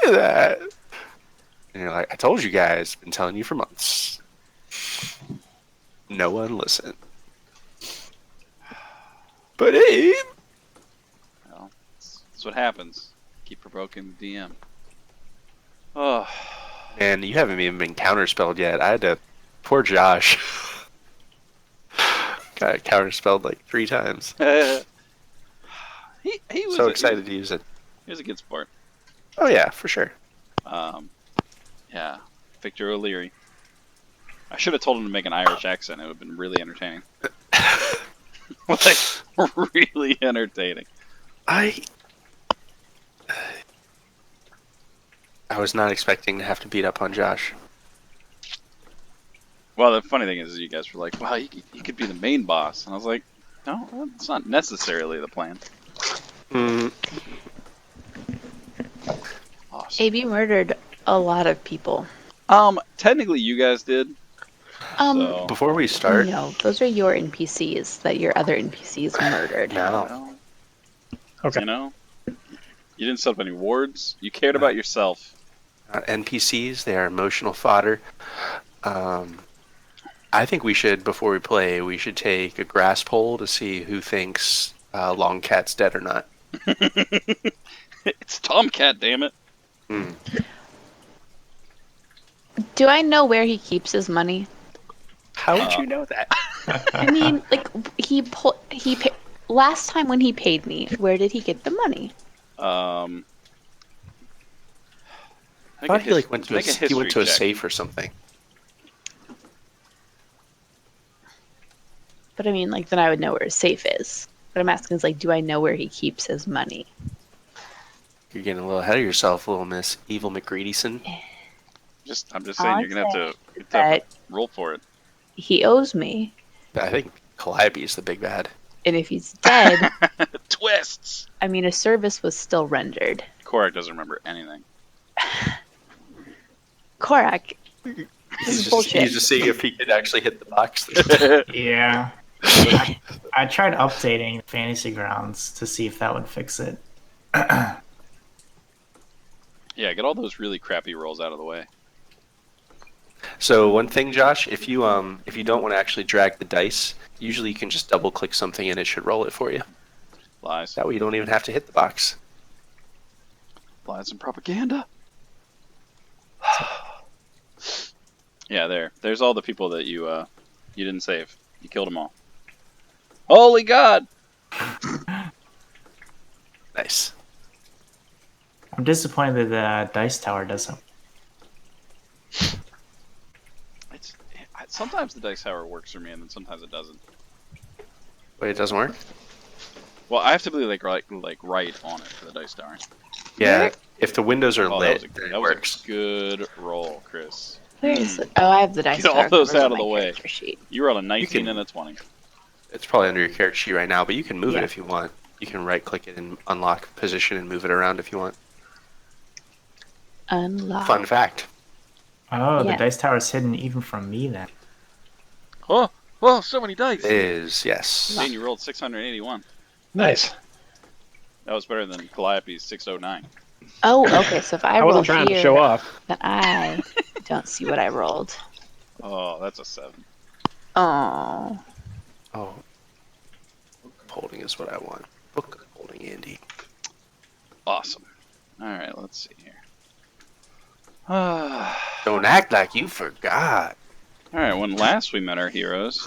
of that. And you're like, I told you guys, been telling you for months. No one listened. But Abe! Well, that's what happens. Keep provoking the DM. Oh. Man, you haven't even been counterspelled yet. I had to... Poor Josh. Got counterspelled like 3 times. he was so excited to use it. He was a good sport. Oh yeah, for sure. Yeah, Victor O'Leary. I should have told him to make an Irish accent. It would have been really entertaining. Like, really entertaining. I was not expecting to have to beat up on Josh. Well, the funny thing is, you guys were like, "Wow, you could be the main boss," and I was like, "No, that's not necessarily the plan." Awesome. AB murdered a lot of people. Technically, you guys did. So. Before we start, no, those are your NPCs that your other NPCs murdered. No. Okay. You know, you didn't set up any wards. You cared about yourself. NPCs, they are emotional fodder. I think we should, before we play, we should take a grass poll to see who thinks Longcat's dead or not. It's Tomcat, damn it. Do I know where he keeps his money? How would you know that? I mean, like last time when he paid me, where did he get the money? I thought he went to a safe or something. But I mean, like, then I would know where his safe is. But I'm asking is, like, do I know where he keeps his money? You're getting a little ahead of yourself, little Miss Evil McGreedyson. I'm just saying, you're gonna have to roll for it. He owes me. I think Calliope is the big bad. And if he's dead... Twists! I mean, a service was still rendered. Korak doesn't remember anything. Korak... He's just seeing if he could actually hit the box. Yeah. I tried updating Fantasy Grounds to see if that would fix it. Yeah, get all those really crappy rolls out of the way. So one thing, Josh, if you don't want to actually drag the dice, usually you can just double click something and it should roll it for you. Lies. That way you don't even have to hit the box. Lies and propaganda. Yeah, there's all the people that you didn't save. You killed them all. Holy God! Nice. I'm disappointed that the Dice Tower doesn't. Sometimes the Dice Tower works for me, and then sometimes it doesn't. Wait, it doesn't work? Well, I have to be like right on it for the Dice Tower. Yeah, if the windows are lit, that was a good roll, Chris. Where is it? Oh, I have the Dice Tower. Get all those out of the way. Sheet. You were on a 19 and a 20. It's probably under your character sheet right now, but you can move it if you want. You can right-click it and unlock position and move it around if you want. Unlock. Fun fact. Oh, the Dice Tower is hidden even from me then. Oh, so many dice. It is, yes. Dane, you rolled 681. Nice. That was better than Calliope's 609. Oh, okay. So if I wasn't roll trying here, to show off. then I don't see what I rolled. Oh, that's a 7. Oh. Oh. Book of Holding is what I want. Book of Holding, Andy. Awesome. Alright, let's see here. Don't act like you forgot. Alright, when last we met our heroes...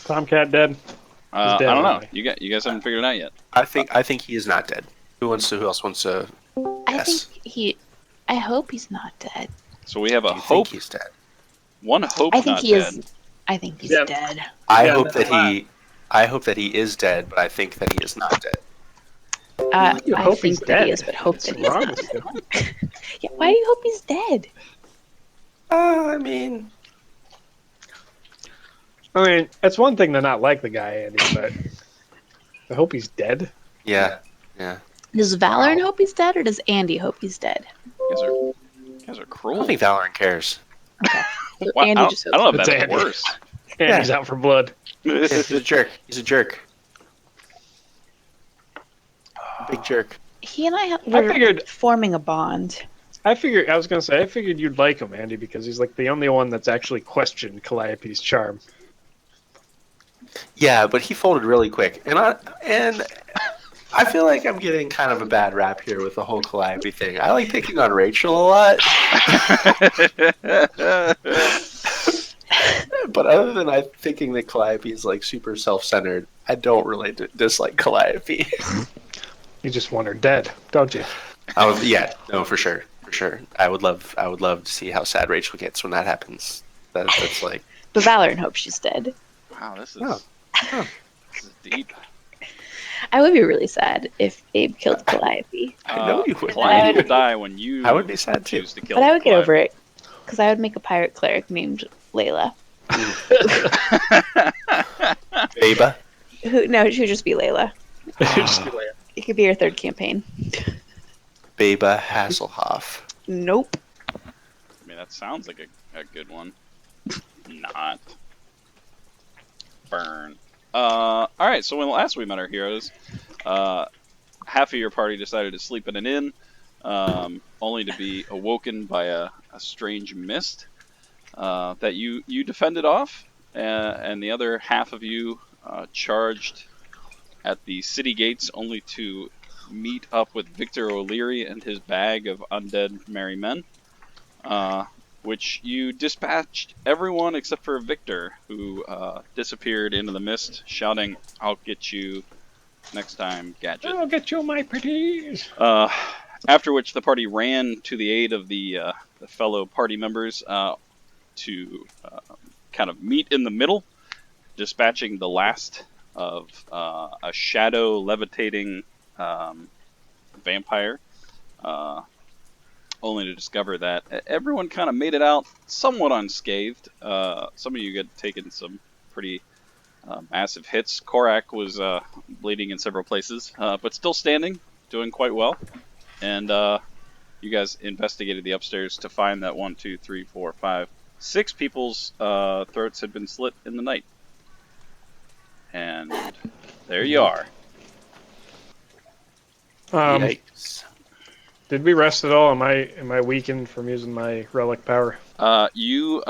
Tomcat dead? I don't know. You guys haven't figured it out yet. I think he is not dead. Who else wants to guess? I hope he's not dead. So we have a Do you hope. think he's dead? One hope I think not he dead. is. I think he's Yeah. dead. I Yeah, hope that's that he is dead, but I think that he is not dead. You I hope think he's that dead. he is, but hope What's that he's wrong not. with you? Yeah, why do you hope he's dead? I mean, it's one thing to not like the guy, Andy, but I hope he's dead. yeah. Does Valorant hope he's dead, or does Andy hope he's dead? You guys are I cruel. don't think Valorant cares. Okay. So Wow, Andy just I don't know if It's that's Andy. worse. Andy's out for blood. He's a jerk. He's a jerk. Big jerk. He and I I were figured- forming a bond. I was gonna say, I figured you'd like him, Andy, because he's like the only one that's actually questioned Calliope's charm. Yeah, but he folded really quick, and I feel like I'm getting kind of a bad rap here with the whole Calliope thing. I like picking on Rachel a lot, but other than thinking that Calliope is like super self-centered, I don't really dislike Calliope. You just want her dead, don't you? Yeah, no, for sure, for sure. I would love to see how sad Rachel gets when that happens. That's like, But Valorant hopes she's dead. Wow, this is, Oh. this is deep. I would be really sad if Abe killed Calliope. I know you would. Calliope will die when you I would be sad too. choose to kill But I would get Calliope. over it. Because I would make a pirate cleric named Layla. Baba. No, she would just be Layla. Just be like, It could be her third campaign. Baba Hasselhoff. Nope. I mean, that sounds like a good one. Not. Burn. Alright, so when last we met our heroes, half of your party decided to sleep in an inn, only to be awoken by a strange mist that you defended off, and the other half of you charged at the city gates only to meet up with Victor O'Leary and his bag of undead merry men, which you dispatched everyone except for Victor, who disappeared into the mist, shouting, "I'll get you next time, Gadget." I'll get you my pretties. After which the party ran to the aid of the fellow party members to kind of meet in the middle, dispatching the last of a shadow levitating vampire, only to discover that everyone kind of made it out somewhat unscathed. Some of you had taken some pretty massive hits. Korak was bleeding in several places, but still standing, doing quite well. And you guys investigated the upstairs to find that 1, 2, 3, 4, 5, 6 people's throats had been slit in the night. And there you are. Yikes. Did we rest at all? Am I weakened from using my relic power? You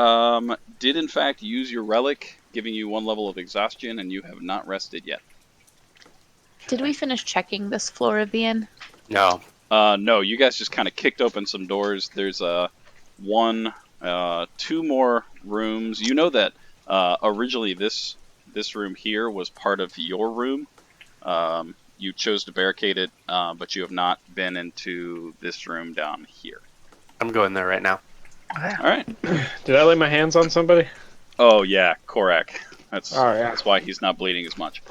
did in fact use your relic, giving you 1 level of exhaustion, and you have not rested yet. Did we finish checking this floor of the inn? No. No, you guys just kind of kicked open some doors. There's 2 more rooms. You know that originally this room here was part of your room. You chose to barricade it, but you have not been into this room down here. I'm going there right now. All right. Did I lay my hands on somebody? Oh yeah, Korak. That's Oh, yeah. that's why he's not bleeding as much.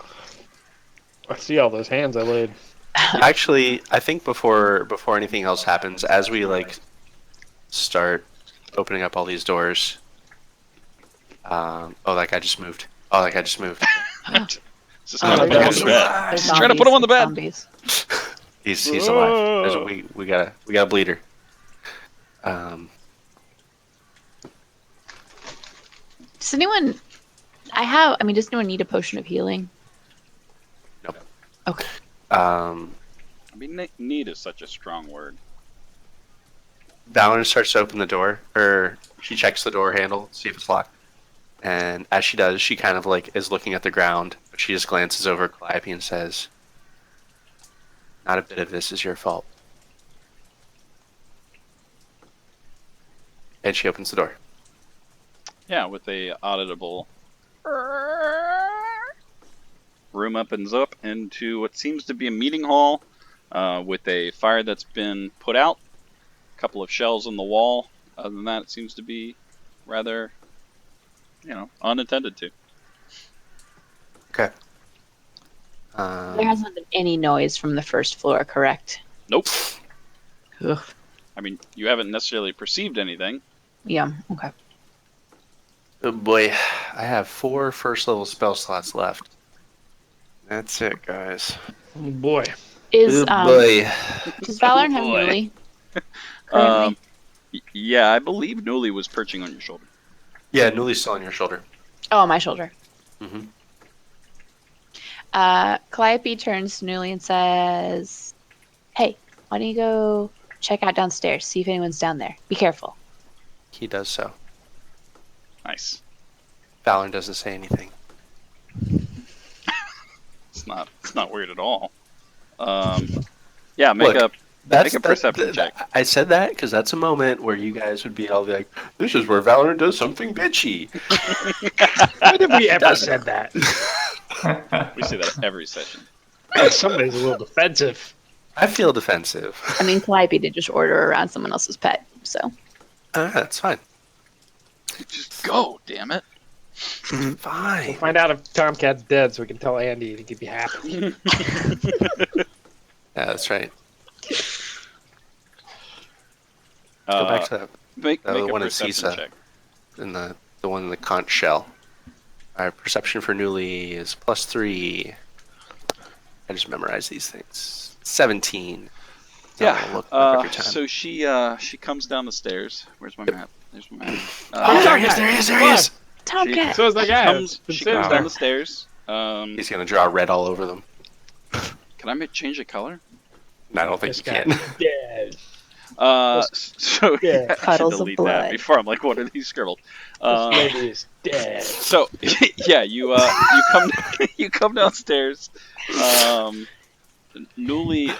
I see all those hands I laid. Actually, I think before anything else happens, as we like start opening up all these doors. Oh, that guy just moved. Just trying to put him on the bed. There's Just trying to put him on the bed. Zombies. He's alive. We got a bleeder. Does anyone? Does anyone need a potion of healing? Nope. Okay. I mean, need is such a strong word. Valorant starts to open the door, or she checks the door handle, see if it's locked. And as she does, she kind of like is looking at the ground. But she just glances over at Calliope and says, "Not a bit of this is your fault." And she opens the door. Yeah, with a auditable room opens up into what seems to be a meeting hall, with a fire that's been put out, a couple of shells on the wall. Other than that, it seems to be rather, unattended to. Okay. There hasn't been any noise from the first floor, correct? Nope. Ugh. I mean, you haven't necessarily perceived anything. Yeah. Okay. Oh boy, I have 4 first level spell slots left. That's it, guys. Oh boy. Is Oh boy. does Valorant have boy. Newly currently? Yeah, I believe Nuli was perching on your shoulder. Yeah, Newly's still on your shoulder. Oh, on my shoulder. Mm-hmm. Calliope turns to Newly and says, Hey, why don't you go check out downstairs, see if anyone's down there. Be careful. He does so. Nice. Valor doesn't say anything. It's not weird at all. Yeah, make Look, a perception check. I said that because that's a moment where you guys would be all like, "This is where Valor does something bitchy." When have we ever doesn't. said that? We say that every session. Somebody's a little defensive. I feel defensive. I mean, Calliope did just order around someone else's pet, so. That's fine. Just go, damn it. Fine. Find out if Tomcat's dead so we can tell Andy to be happy. Yeah, that's right. Go back to that. Make the a one in perception Sisa. check. In the one in the conch shell. Our perception for Newly is +3. I just memorize these things. 17. I'll look them up every time. So she comes down the stairs. Where's my map? There's my map. There he is! There he is! Tomcat! So is that guy. She comes down the stairs. He's gonna draw red all over them. Can I change the color? I don't think This you guy. can. Dead. So Yeah. I should Puddles of delete blood. that before I'm like, what are these scribbled? This lady is dead. So yeah, you come you come downstairs. Newly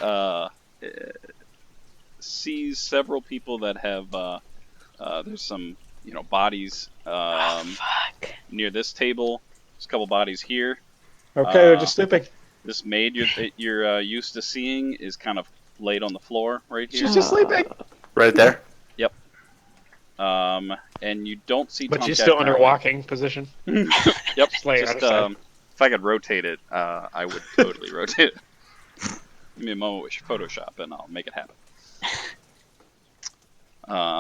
sees several people that have there's some bodies Fuck. near this table. There's a couple bodies here. Okay, they're just sleeping. This maid you're used to seeing is kind of laid on the floor right here. She's just sleeping. Right there. And you don't see. But she's Tomcat still in her currently. walking position. Yep. Just laying on Just her side. if I could rotate it, I would totally rotate it. Give me a moment with Photoshop, and I'll make it happen.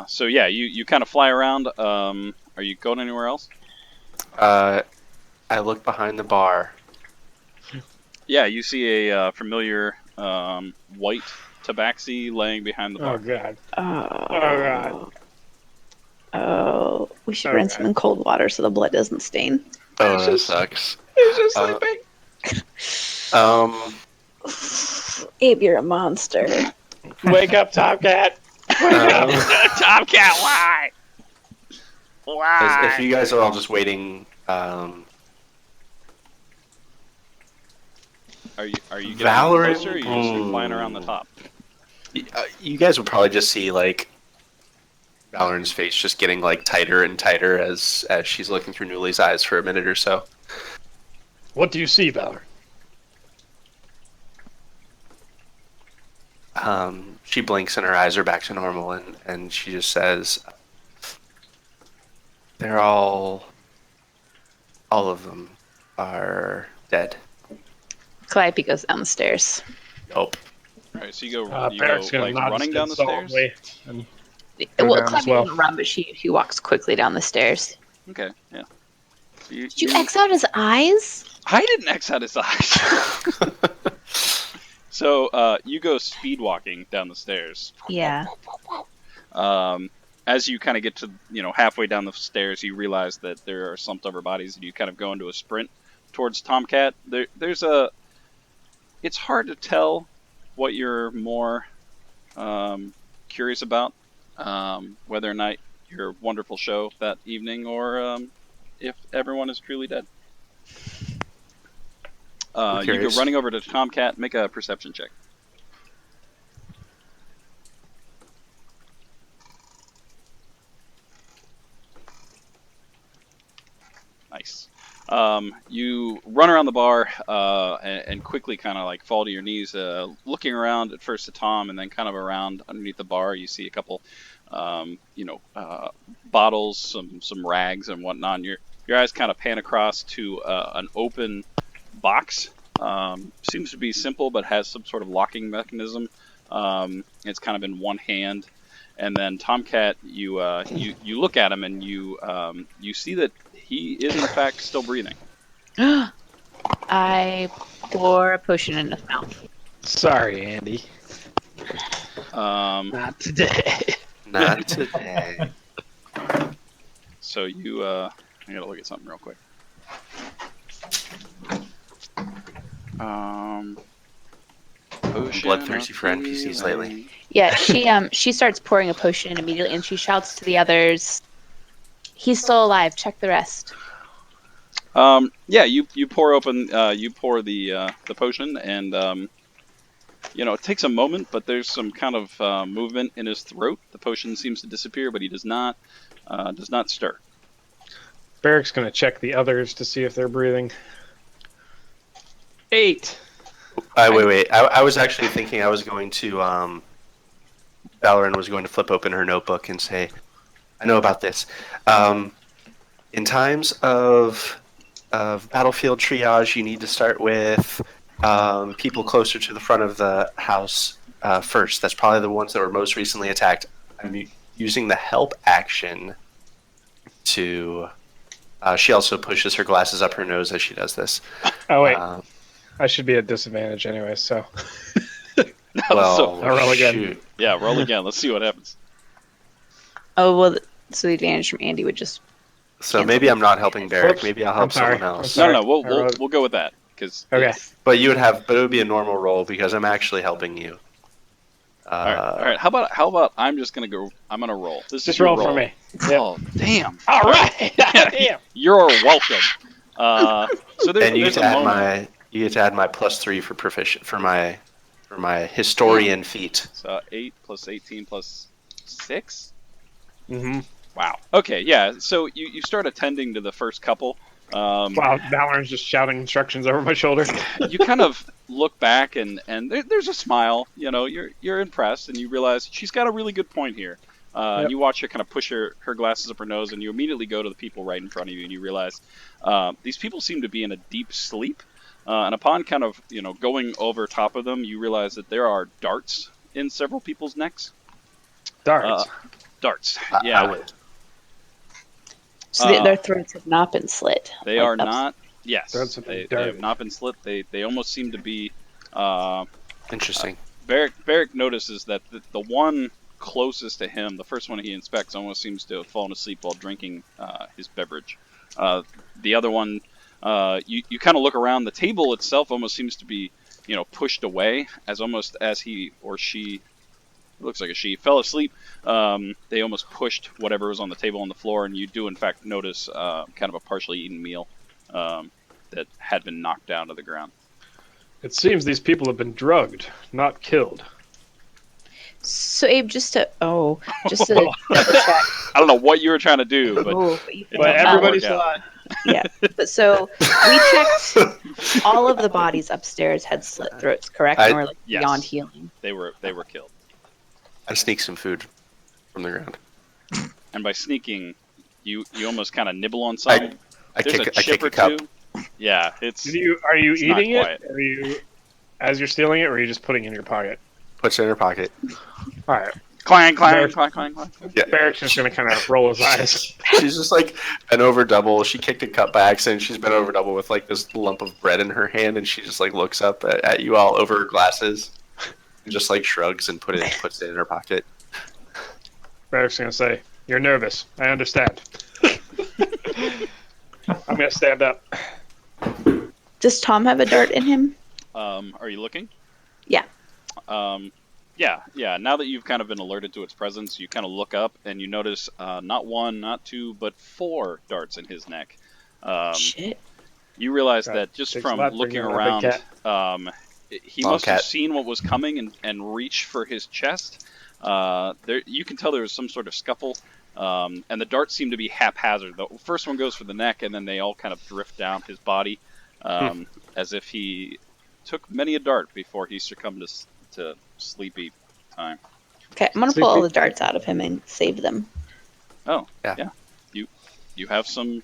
So yeah, you kind of fly around. Are you going anywhere else? I look behind the bar. Yeah, you see a familiar white tabaxi laying behind the bar. Oh, God. Oh. God. Oh. We should Oh, rinse God. him in cold water so the blood doesn't stain. Oh, He's that just- sucks. He's just Uh, sleeping. Abe, you're a monster. Wake up, Tomcat. Wake up. Tomcat, why? If you guys are all just waiting, Are you getting Valorant- closer? Or are you just flying around the top? you guys would probably just see like Valorant's face just getting like tighter and tighter as she's looking through Newly's eyes for a minute or so. What do you see, Valor? She blinks and her eyes are back to normal, and she just says, "They're all of them are dead." Calliope goes down the stairs. Nope. Right, so you Barrett's go gonna like nod running his down head the stairs. solemnly and Go Well, down as Calliope well. doesn't run, but she walks quickly down the stairs. Okay, yeah. So Did you X out his eyes? I didn't X out his eyes. So you go speed walking down the stairs. Yeah. As you kind of get to halfway down the stairs, you realize that there are slumped over bodies, and you kind of go into a sprint towards Tomcat. It's hard to tell what you're more curious about, whether or not your wonderful show that evening, or if everyone is truly dead. You go curious. running over to Tomcat. Make a perception check. Nice. You run around the bar and quickly kind of like fall to your knees, looking around at first to Tom, and then kind of around underneath the bar. You see a couple, bottles, some rags and whatnot. And your eyes kind of pan across to an open box. Seems to be simple, but has some sort of locking mechanism. It's kind of in one hand. And then Tomcat, you look at him and you see that he is in fact still breathing. I pour a potion in his mouth. Sorry, Andy. Not today. Not today. So you, I gotta look at something real quick. bloodthirsty for NPCs lately. Yeah, she starts pouring a potion immediately, and she shouts to the others, "He's still alive. Check the rest." Yeah, you pour open, you pour the potion, and it takes a moment, but there's some kind of movement in his throat. The potion seems to disappear, but he does not stir. Barrick's gonna check the others to see if they're breathing. 8. Wait. I was actually thinking I was going to, Valoran was going to flip open her notebook and say, I know about this. In times of battlefield triage, you need to start with people closer to the front of the house first. That's probably the ones that were most recently attacked. I'm using the help action to... she also pushes her glasses up her nose as she does this. Oh wait, I should be at disadvantage anyway. So Well, I'll roll again. shoot. Yeah, roll again. Let's see what happens. Oh well, so the advantage from Andy would just. So maybe I'm not helping Barrick. Whoops. Maybe I'll I'm help sorry. someone else. Sorry. No, I rolled- we'll go with that because Okay. But it would be a normal roll because I'm actually helping you. All right. How about I'm just gonna go. I'm gonna roll. This is Just your roll for me. Yep. Oh damn! All right. Damn. You're welcome. So there's, And you there's get a to add moment. you get to add my +3 for proficient for my historian feat. So 8 plus 18 plus 6. Mm-hmm. Wow. Okay. Yeah. So you start attending to the first couple. Wow, Valoran's just shouting instructions over my shoulder. You kind of look back and there's a smile. You're impressed and you realize she's got a really good point here. Yep. You watch her kind of push her glasses up her nose, and you immediately go to the people right in front of you, and you realize these people seem to be in a deep sleep. And upon kind of going over top of them, you realize that there are darts in several people's necks. Darts. Darts. I Yeah. would. So their throats have not been slit. They Like are that's- not. Yes. Darts have been They have darted. not been slit. They almost seem to be. Interesting. Barrick notices that the one closest to him, the first one he inspects, almost seems to have fallen asleep while drinking his beverage. The other one, you kind of look around. The table itself almost seems to be, pushed away, as he or she, it looks like a she, fell asleep. They almost pushed whatever was on the table on the floor, and you do in fact notice kind of a partially eaten meal that had been knocked down to the ground. It seems these people have been drugged, not killed. So Abe, just to double check. I don't know what you were trying to do, but Oh, but you it But doesn't everybody work out. saw it. yeah. But so we checked all of the bodies upstairs had slit throats, correct? And we're Yes. beyond healing. They were killed. I sneak some food from the ground. And by sneaking, you almost kind of nibble on some. I There's kick a I chip kick or a cup. two. Yeah, it's Are you It's not eating it? quiet. Are you, as you're stealing it, or are you just putting it in your pocket? Puts it in her pocket. All right. clang, clang, There's- clang, clang, clang. Yeah. Barrick's just gonna kind of roll his eyes. She's just like bent over double. She kicked a cup by accident. She's bent over double with like this lump of bread in her hand, and she just like looks up at you all over her glasses, and just like shrugs and puts it in her pocket. Barrick's gonna say, "You're nervous. I understand." I'm gonna stand up. Does Tom have a dart in him? Are you looking? Yeah. Yeah. Now that you've kind of been alerted to its presence, you kind of look up and you notice not one, not two, but 4 darts in his neck. Shit. You realize God, that just takes a from lot to looking bring around a around, big he Long must have cat. seen what was coming and reached for his chest. You can tell there was some sort of scuffle, and the darts seem to be haphazard. The first one goes for the neck, and then they all kind of drift down his body, as if he took many a dart before he succumbed to sleepy time. Okay, I'm gonna pull all Sleepy. the darts out of him and save them. Oh, Yeah. You have some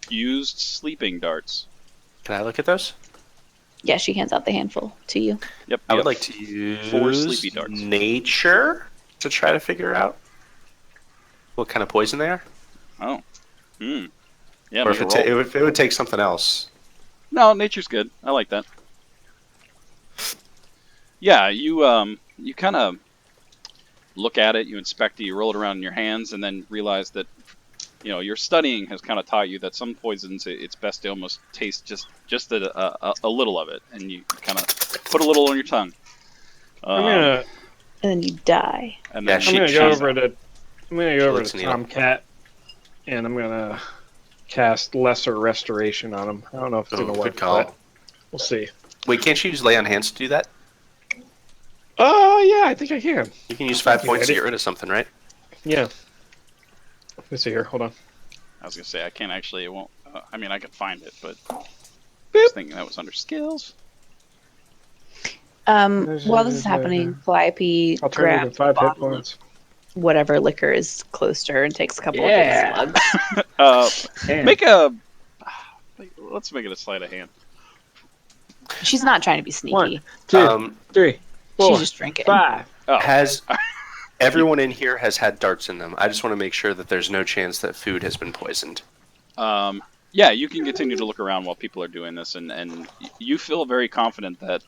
used sleeping darts. Can I look at those? Yeah, she hands out the handful to you. Yep. I you would have like to use 4 sleepy darts. nature to try to figure out what kind of poison they are, Oh. Yeah. or make if a it, roll. if it would take something else. No, nature's good. I like that. Yeah, you kind of look at it, you inspect it, you roll it around in your hands, and then realize that your studying has kind of taught you that some poisons it's best to almost taste just a little of it, and you kind of put a little on your tongue. I'm gonna And then you die. And Yeah, then she- I'm gonna she- go over to looks neat. Tomcat, and I'm gonna cast Lesser Restoration on him. I don't know if it's Oh, gonna good work, call. but we'll see. Wait, can't you use lay on hands to do that? Oh yeah, I think I can. You can use Thank 5 you, points to Eddie. get rid of something, right? Yeah. Let's see here. Hold on. I was gonna say I can't actually. It won't. I mean, I can find it, but I Boop. was thinking that was under skills. While this is happening, Calliope I'll turn you to grabs 5 a hit bottle of points. whatever liquor is close to her and takes a couple Yeah. of big slugs. Damn. Make a. Let's make it a sleight of hand. She's not trying to be sneaky. 1, 2, 3, 4, She's just drinking. 5. Oh, Has everyone in here has had darts in them? I just want to make sure that there's no chance that food has been poisoned. yeah, you can continue to look around while people are doing this, and you feel very confident that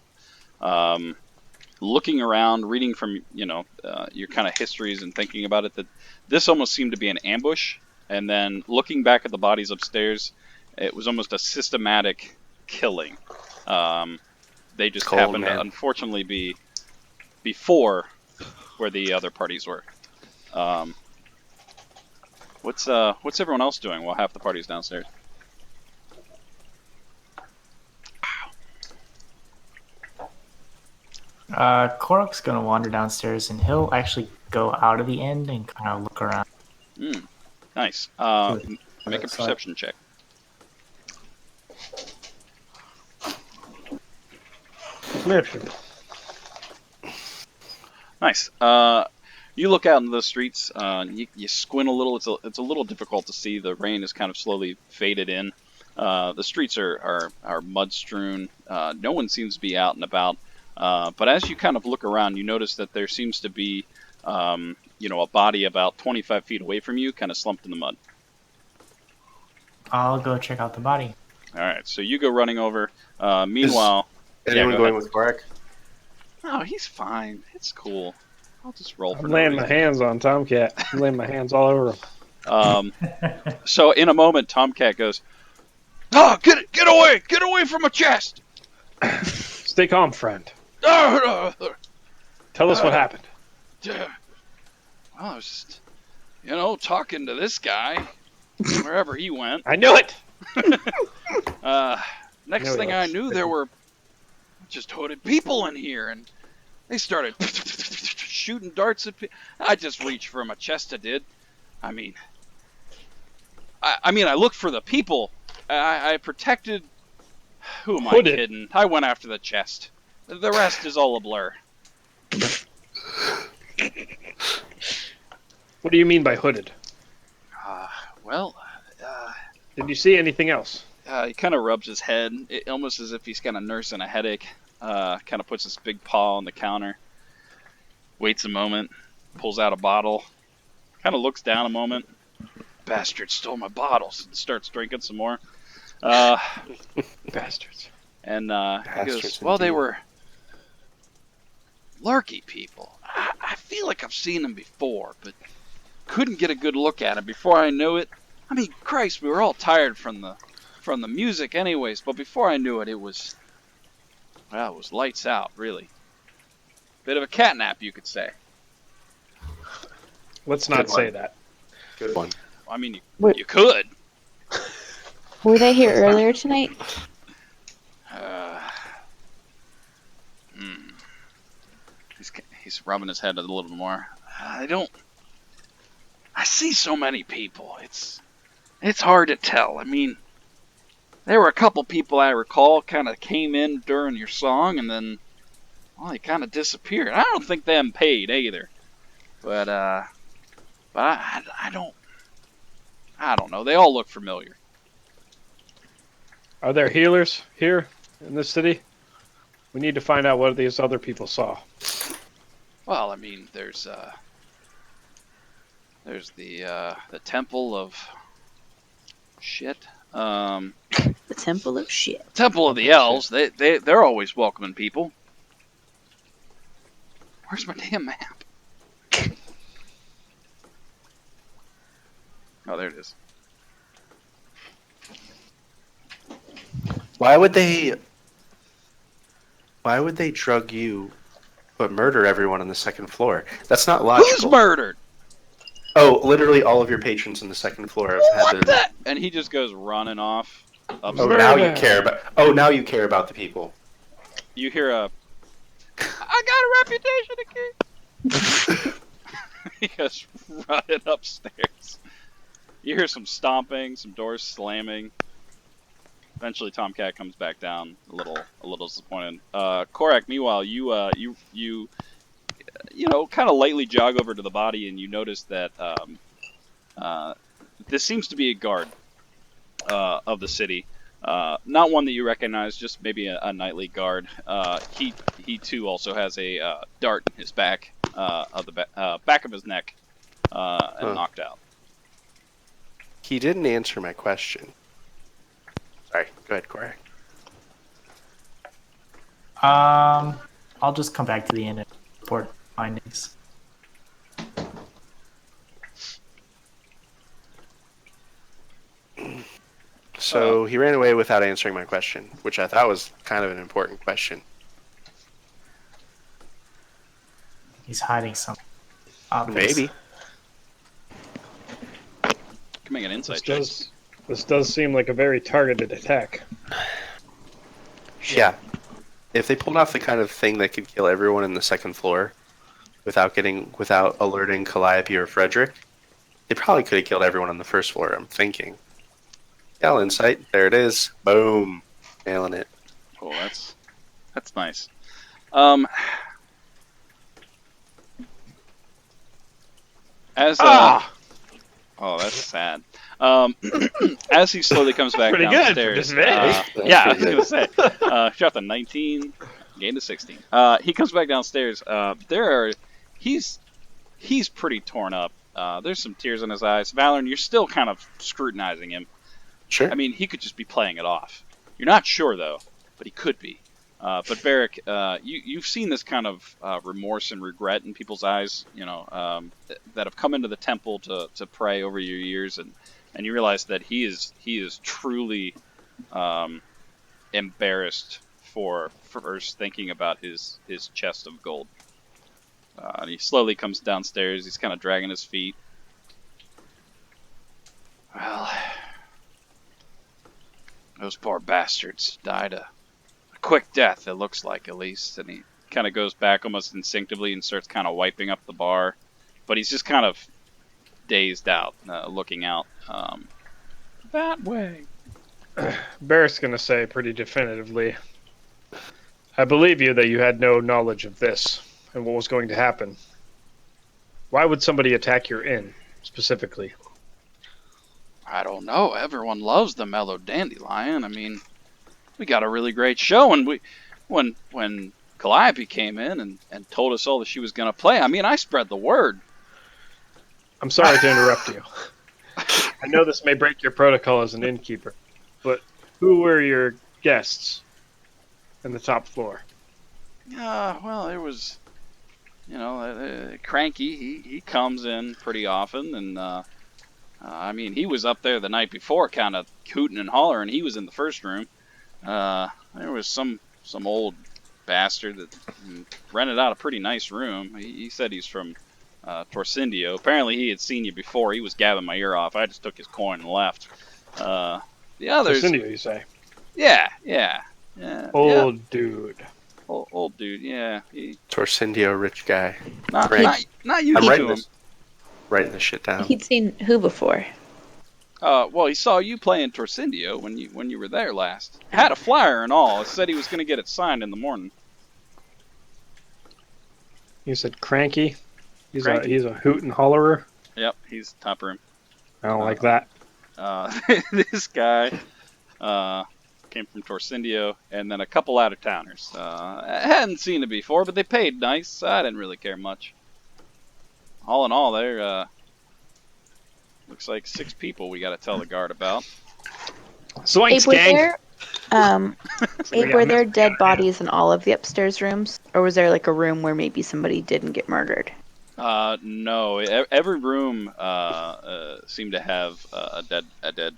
looking around, reading from your kind of histories and thinking about it, that this almost seemed to be an ambush, and then looking back at the bodies upstairs, it was almost a systematic killing. They just Cold, happened man. to unfortunately be before where the other parties were. What's everyone else doing while half the party's downstairs? Korok's gonna wander downstairs and he'll actually go out of the inn and kind of look around. Nice. Make a perception check. Nice. You look out into the streets. You squint a little. It's a little difficult to see. The rain is kind of slowly faded in. The streets are mud strewn. No one seems to be out and about. But as you kind of look around, you notice that there seems to be, a body about 25 feet away from you, kind of slumped in the mud. I'll go check out the body. All right. So you go running over. Meanwhile, Anyone go going ahead. with Korak? Oh, he's fine. It's cool. I'll just roll for I'm no laying my reason. hands on Tomcat. I'm laying my hands all over him. So in a moment, Tomcat goes, "Oh, get away! Get away from my chest!" Stay calm, friend. Well, Tell us what happened. I was just, talking to this guy wherever he went. I knew it. Next No, thing I that's- knew, there were just hooded people in here, and they started shooting darts at me. I just reached for my chest. I did. I mean, I looked for the people. I protected. Who am I Hooded. kidding? I went after the chest. The rest is all a blur. What do you mean by hooded? Well, Did you see anything else? he kind of rubs his head, almost as if he's kind of nursing a headache. Kind of puts his big paw on the counter, waits a moment, pulls out a bottle, kind of looks down a moment. Bastard stole my bottles, and starts drinking some more. Bastards. And he Bastards goes, "Well, they indeed. were Larky people. I feel like I've seen them before, but couldn't get a good look at them before I knew it. I mean, Christ, we were all tired from the music anyways, but before I knew it, it was lights out, really. Bit of a catnap, you could say. Let's not Good say one. that. Good one. I mean, Wait. you could. Were they here earlier tonight? He's rubbing his head a little bit more. I see so many people. It's hard to tell. I mean, there were a couple people I recall kind of came in during your song, and then, well, they kind of disappeared. I don't think them paid either. But I don't know. They all look familiar. Are there healers here in this city? We need to find out what these other people saw. Well, I mean, there's the temple of shit. The Temple of Shit. Temple of the Elves. They're always welcoming people. Where's my damn map? Oh, there it is. Why would they drug you But murder everyone on the second floor. That's not Who's logical. murdered? Oh, literally all of your patrons on the second floor have had What their... the? And he just goes running off Oh, upstairs. now you Murder! care about... Oh, now you care about the people. You hear a, I got a reputation to keep. He goes running upstairs. You hear some stomping, some doors slamming. Eventually, Tomcat comes back down, a little disappointed. Korak, meanwhile, you kind of lightly jog over to the body, and you notice that this seems to be a guard of the city. Not one that you recognize, just maybe a nightly guard. He too also has a dart in his back, of the back of his neck, and knocked out. He didn't answer my question. Sorry, go ahead, Korak. I'll just come back to the inn and report findings. So he ran away without answering my question, which I thought was kind of an important question. He's hiding something. Obvious. Maybe. Can make an insight check. This does seem like a very targeted attack. Yeah. If they pulled off the kind of thing that could kill everyone in the second floor without alerting Calliope or Frederick, they probably could have killed everyone on the first floor, I'm thinking. Yell insight. There it is. Boom. Nailing it. Oh, that's nice. Oh, that's sad. As he slowly comes back Pretty good for downstairs, disadvantage. yeah, I That's was pretty gonna say, dropped a 19, gained a 16. He comes back downstairs. He's pretty torn up. There's some tears in his eyes. Valoran, you're still kind of scrutinizing him. Sure. I mean, he could just be playing it off. You're not sure though, but he could be. But Barrick, you've seen this kind of remorse and regret in people's eyes, that have come into the temple to pray over your years, and you realize that he is truly embarrassed for first thinking about his chest of gold. And he slowly comes downstairs. He's kind of dragging his feet. Well, those poor bastards died a quick death, it looks like, at least. And he kind of goes back almost instinctively and starts kind of wiping up the bar. But he's just kind of dazed out, looking out that way. Barrett's going to say pretty definitively, I believe you that you had no knowledge of this and what was going to happen. Why would somebody attack your inn, specifically? I don't know. Everyone loves the mellow dandelion. I mean, we got a really great show, and when Calliope came in and told us all that she was going to play, I mean, I spread the word. I'm sorry to interrupt you. I know this may break your protocol as an innkeeper, but who were your guests in the top floor? Well, there was, Cranky. He comes in pretty often, and I mean, he was up there the night before, kind of hooting and hollering. He was in the first room. There was some old bastard that rented out a pretty nice room. He said he's from Torsindio. Apparently, he had seen you before. He was gabbing my ear off. I just took his coin and left. The others. Torsindio, you say? Yeah. Old dude. Old dude. Yeah. Torsindio, rich guy. Not used I'm to writing him. writing this shit down. He'd seen who before? Well, he saw you playing Torsindio when you were there last. Had a flyer and all. Said he was going to get it signed in the morning. You said Cranky? He's Cranky. a hoot and hollerer? Yep, he's top room. I don't like that. This guy came from Torsindio, and then a couple out-of-towners. I hadn't seen it before, but they paid nice. I didn't really care much. All in all, there looks like 6 people we got to tell the guard about. Swanks, Abe, gang! Were there dead bodies in all of the upstairs rooms? Or was there like a room where maybe somebody didn't get murdered? No. Every room seemed to have a dead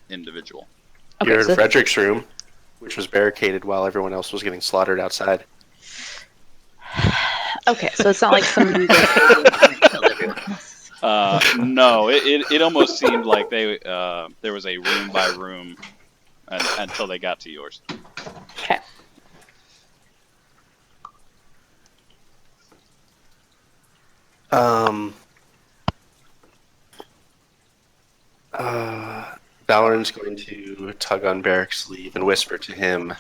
individual. Okay, You're in so Frederick's room, which was barricaded while everyone else was getting slaughtered outside. Okay, so it's not like somebody was and killed everyone else. No, it almost seemed like there was a room by room until they got to yours. Okay. Valorant's going to tug on Barrick's sleeve and whisper to him,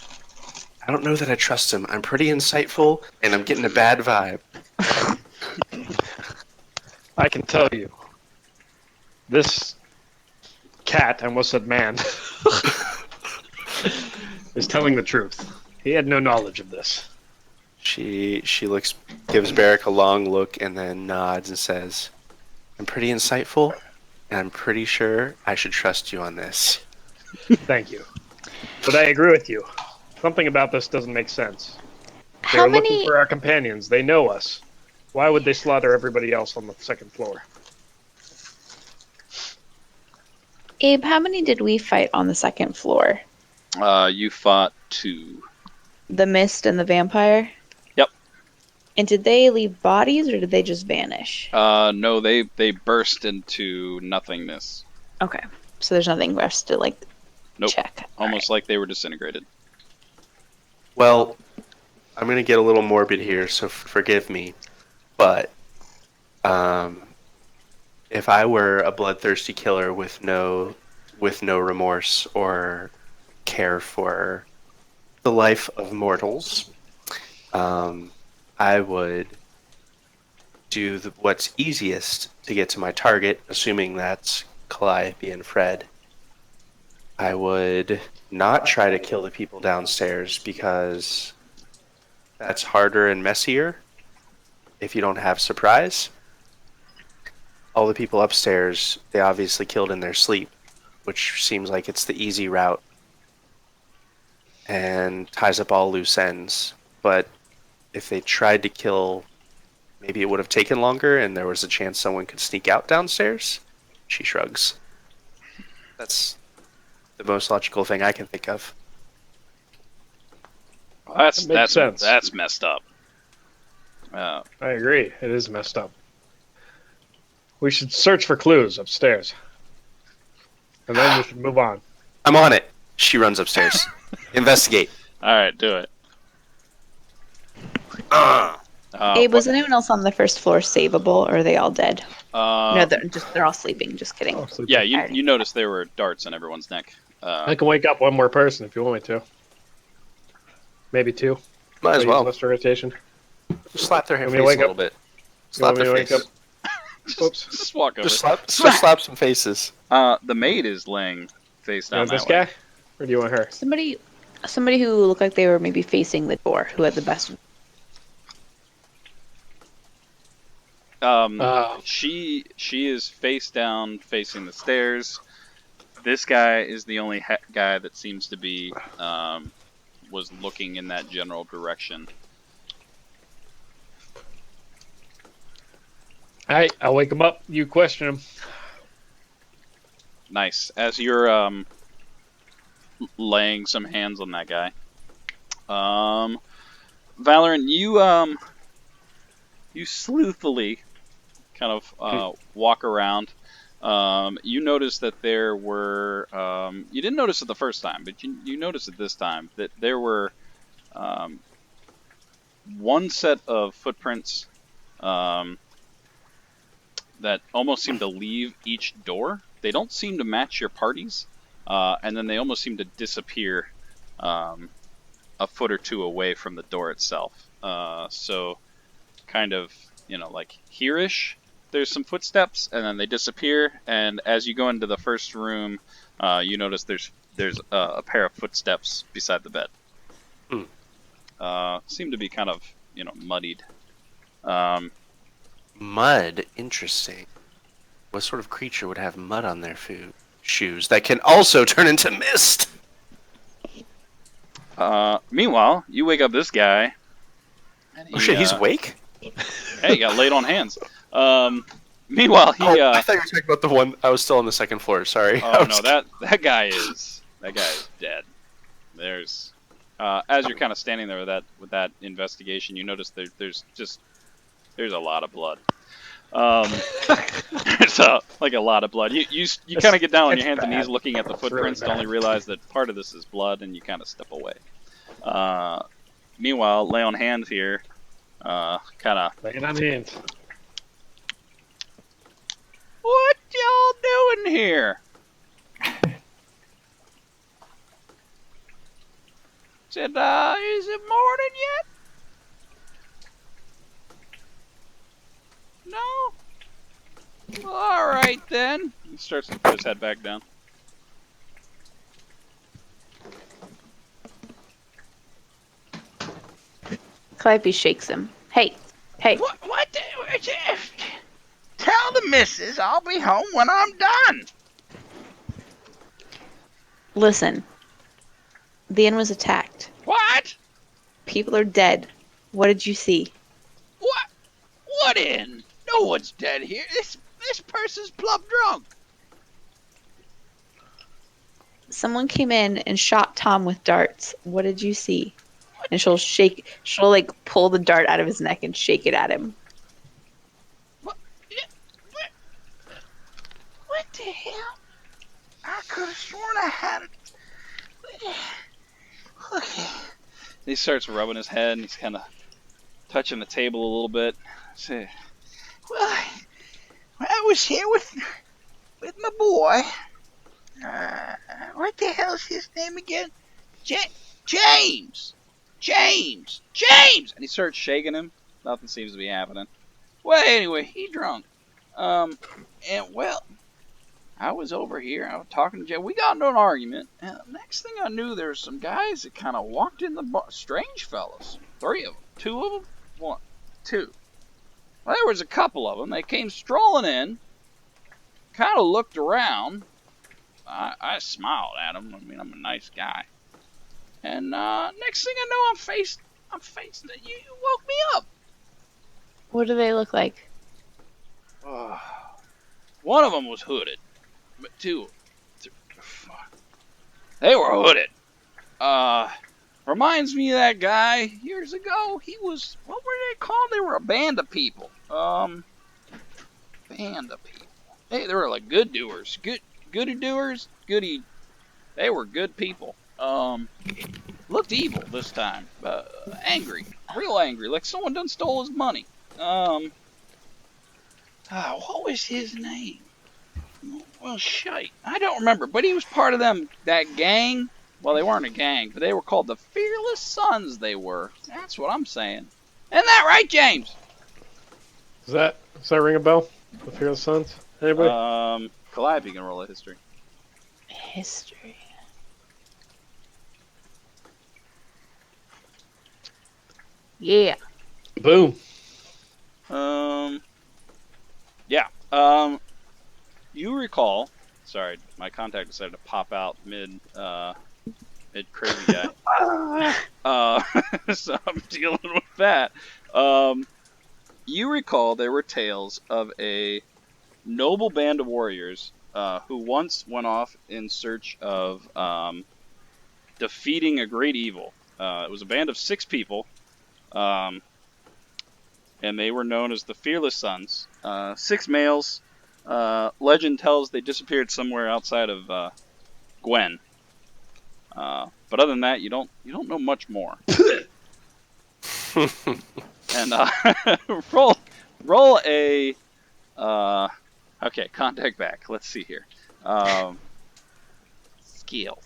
I don't know that I trust him. I'm pretty insightful, and I'm getting a bad vibe. I can tell you, this cat, I almost said man, is telling the truth. He had no knowledge of this. She gives Barrick a long look and then nods and says, I'm pretty insightful, and I'm pretty sure I should trust you on this. Thank you. But I agree with you. Something about this doesn't make sense. How They're looking many? for our companions. They know us. Why would they slaughter everybody else on the second floor? Abe, how many did we fight on the second floor? You fought 2. The mist and the vampire. Yep. And did they leave bodies or did they just vanish? No, they burst into nothingness. Okay, so there's nothing for us to Nope. check. Almost like they were disintegrated. Well, I'm going to get a little morbid here, so forgive me. But if I were a bloodthirsty killer with no remorse or care for the life of mortals, I would do what's easiest to get to my target, assuming that's Calliope and Fred. I would not try to kill the people downstairs because that's harder and messier if you don't have surprise. All the people upstairs, they obviously killed in their sleep, which seems like it's the easy route and ties up all loose ends. But if they tried to kill, maybe it would have taken longer and there was a chance someone could sneak out downstairs. She shrugs. That's the most logical thing I can think of. Well, That makes sense. That's messed up. I agree. It is messed up. We should search for clues upstairs. And then we should move on. I'm on it. She runs upstairs. Investigate. All right, do it. Abe, was anyone else on the first floor savable, or are they all dead? No, they're all sleeping. Just kidding. Oh, so Yeah, you noticed there were darts in everyone's neck. I can wake up one more person if you want me to. Maybe 2. Might as Use well. Lesser rotation. Slap their Want face me a to wake little up? bit. You Slap want me their to wake face. up? Oops. Just walk over. Just slap some faces. The maid is laying face You down want this that way. guy? Or do you want her? Somebody who looked like they were maybe facing the door, who had the best. She is face down, facing the stairs. This guy is the only guy that seems to be was looking in that general direction. Alright, I'll wake him up. You question him. Nice. As you're laying some hands on that guy, Valorant, you sleuthily kind of walk around. You notice that there were you didn't notice it the first time, but you noticed it this time that there were one set of footprints that almost seem to leave each door. They don't seem to match your party's, and then they almost seem to disappear a foot or 2 away from the door itself. So kind of, like here-ish, there's some footsteps, and then they disappear, and as you go into the first room, you notice there's a pair of footsteps beside the bed. Seem to be kind of, muddied. Mud, interesting. What sort of creature would have mud on their shoes that can also turn into mist? Meanwhile, you wake up this guy. And Oh shit, he's awake? Hey, he got laid on hands. Meanwhile, he. I thought you were talking about the one. I was still on the second floor. Sorry. Oh no, that guy is dead. There's, as you're kind of standing there with that investigation, you notice there's just There's a lot of blood. There's like a lot of blood. You kind of get down on your hands and knees looking at the footprints to only realize that part of this is blood, and you kind of step away. Meanwhile, lay on hands here, kind of. Laying on hands. What y'all doing here? Said, is it morning yet? No? Alright then. He starts to put his head back down. Calliope shakes him. Hey. What tell the missus I'll be home when I'm done. Listen. The inn was attacked. What? People are dead. What did you see? What in? No one's dead here. This person's plumb drunk. Someone came in and shot Tom with darts. What did you see? And she'll like pull the dart out of his neck and shake it at him. What the hell? I could have sworn I had it. Okay. He starts rubbing his head and he's kind of touching the table a little bit. Say, Well, I was here with my boy. What the hell's his name again? James! and he starts shaking him. Nothing seems to be happening. Well, anyway, he drunk. And well, I was over here. I was talking to Jay. We got into an argument. And next thing I knew, there were some guys that kind of walked in the bar. Strange fellas. 3 of them. 2 of them? 1. 2. Well, there was a couple of them. They came strolling in. Kind of looked around. I smiled at them. I mean, I'm a nice guy. And next thing I know, I'm facing that you woke me up. What do they look like? One of them was hooded, but 2, fuck, they were hooded. Reminds me of that guy years ago. He was, what were they called? They were a band of people. Band of people. They were like good doers, goody doers, goody. They were good people. Looked evil this time. Angry, real angry, like someone done stole his money. What was his name? Well, shite. I don't remember, but he was part of that gang. Well, they weren't a gang, but they were called the Fearless Sons, they were. That's what I'm saying. Isn't that right, James? Does that ring a bell? The Fearless Sons? Anybody? Calliope can roll a history. History. Yeah. Boom. Yeah. You recall. Sorry, my contact decided to pop out mid crazy guy. So I'm dealing with that. You recall there were tales of a noble band of warriors who once went off in search of defeating a great evil. It was a band of 6 people. And they were known as the Fearless Sons. 6 males. Legend tells they disappeared somewhere outside of Gwen. But other than that, you don't know much more. And roll a okay, contact back. Let's see here. Skills.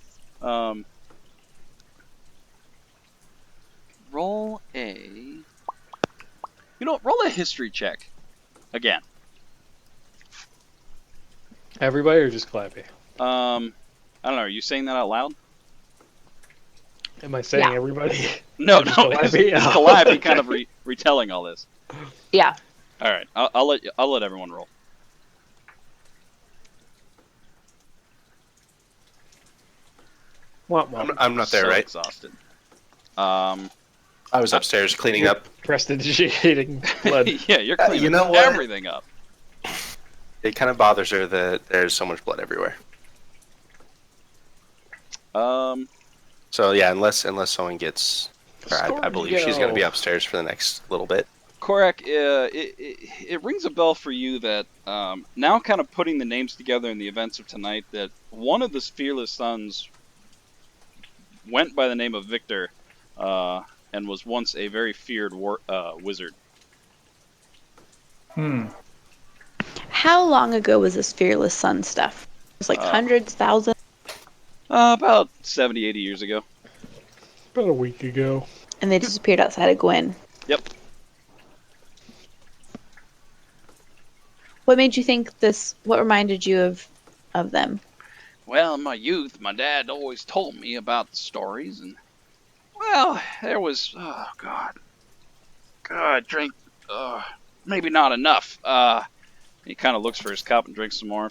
Roll a history check. Again. Everybody or just Calliope? I don't know. Are you saying that out loud? Am I saying Yeah. everybody? No, Just no. Calliope? It's Calliope kind of retelling all this. Yeah. All right, I'll let everyone roll. I'm not there, So right? Exhausted. I was upstairs cleaning up. Prestidigitating blood. Yeah, you're cleaning you know what? everything up. It kind of bothers her that there's so much blood everywhere. So yeah, unless someone gets, or I believe she's going to be upstairs for the next little bit. Korak, it rings a bell for you that now kind of putting the names together in the events of tonight, that one of the Fearless Sons went by the name of Victor and was once a very feared wizard. How long ago was this Fearless Sun stuff? It was like hundreds, thousands? About 70, 80 years ago. About a week ago. And they disappeared outside of Gwyn. Yep. What made you think this? What reminded you of them? Well, in my youth, my dad always told me about the stories, and well, there was God, drink maybe not enough. He kind of looks for his cup and drinks some more.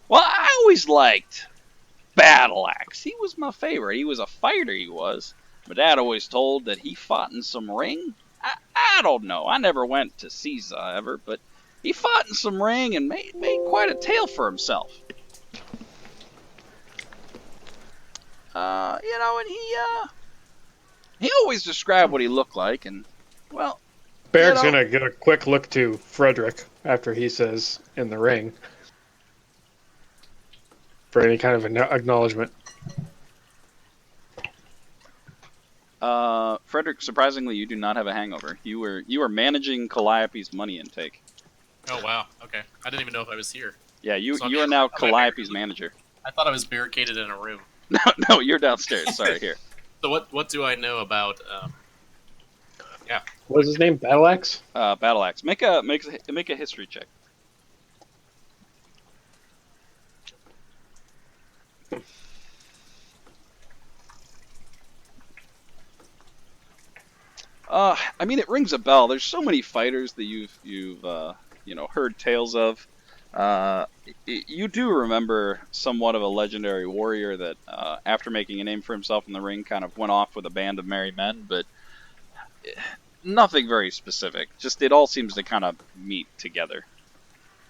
Well, I always liked Battle Axe. He was my favorite. He was a fighter, he was. My dad always told that he fought in some ring. I don't know. I never went to Caesar ever, but he fought in some ring and made quite a tale for himself. And he always described what he looked like, and well, Barrett's gonna get a quick look to Frederick after he says in the ring for any kind of acknowledgement. Frederick, surprisingly, you do not have a hangover. You were managing Calliope's money intake. Oh wow, okay. I didn't even know if I was here. Yeah, you So are now Calliope's manager. I thought I was barricaded in a room. No, you're downstairs. Sorry, here. So what do I know about? What was his name? Battle Axe? Battle Axe. Make a history check. I mean, it rings a bell. There's so many fighters that you've heard tales of. You do remember somewhat of a legendary warrior that, after making a name for himself in the ring, kind of went off with a band of merry men, but nothing very specific. Just it all seems to kind of meet together.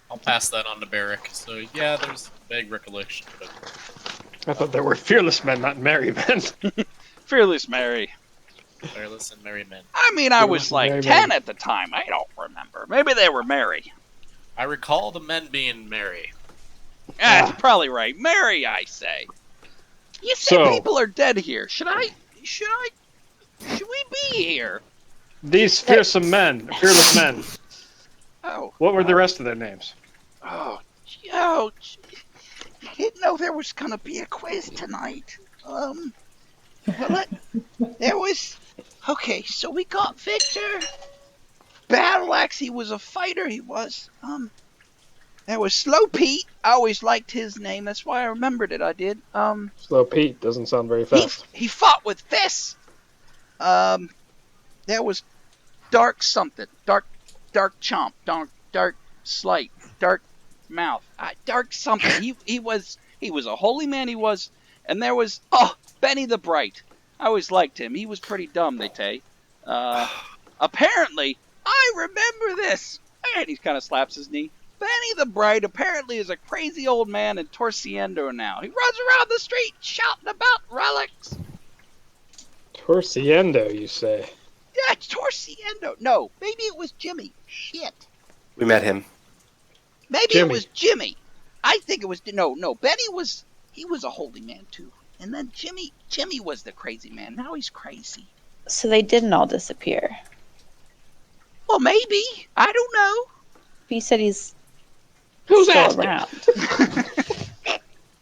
I'll pass that on to Barrick. So yeah, there's a vague recollection, but I thought there were fearless men, not merry men. Fearless Mary. fearless and merry men. I mean, I was like Merry 10 men. at the time. I don't remember. Maybe they were merry. I recall the men being merry. That's probably right. Mary, I say. You say So- people are dead here. Should we be here? These fearsome men, fearless men. Oh, What were the rest of their names? Oh, didn't know there was gonna be a quiz tonight. There was. Okay, so we got Victor. Battle Axe, he was a fighter, he was. There was Slow Pete. I always liked his name, that's why I remembered it, I did. Slow Pete doesn't sound very fast. He fought with fists. There was Dark something. Dark Chomp. Dark Slight. Dark Mouth. Dark something. He was a holy man, he was. And there was, Benny the Bright. I always liked him. He was pretty dumb, they say. Apparently, I remember this. And he kind of slaps his knee. Benny the Bright apparently is a crazy old man in Torciendo now. He runs around the street shouting about relics. Torciendo, you say? Yeah, it's Torciendo. No, maybe it was Jimmy. Shit. We met him. Maybe Jimmy. it was Jimmy. I think it was no. Benny was a holy man too, and then Jimmy was the crazy man. Now he's crazy. So they didn't all disappear. Well, maybe I don't know. He said he's Who's still asking? around.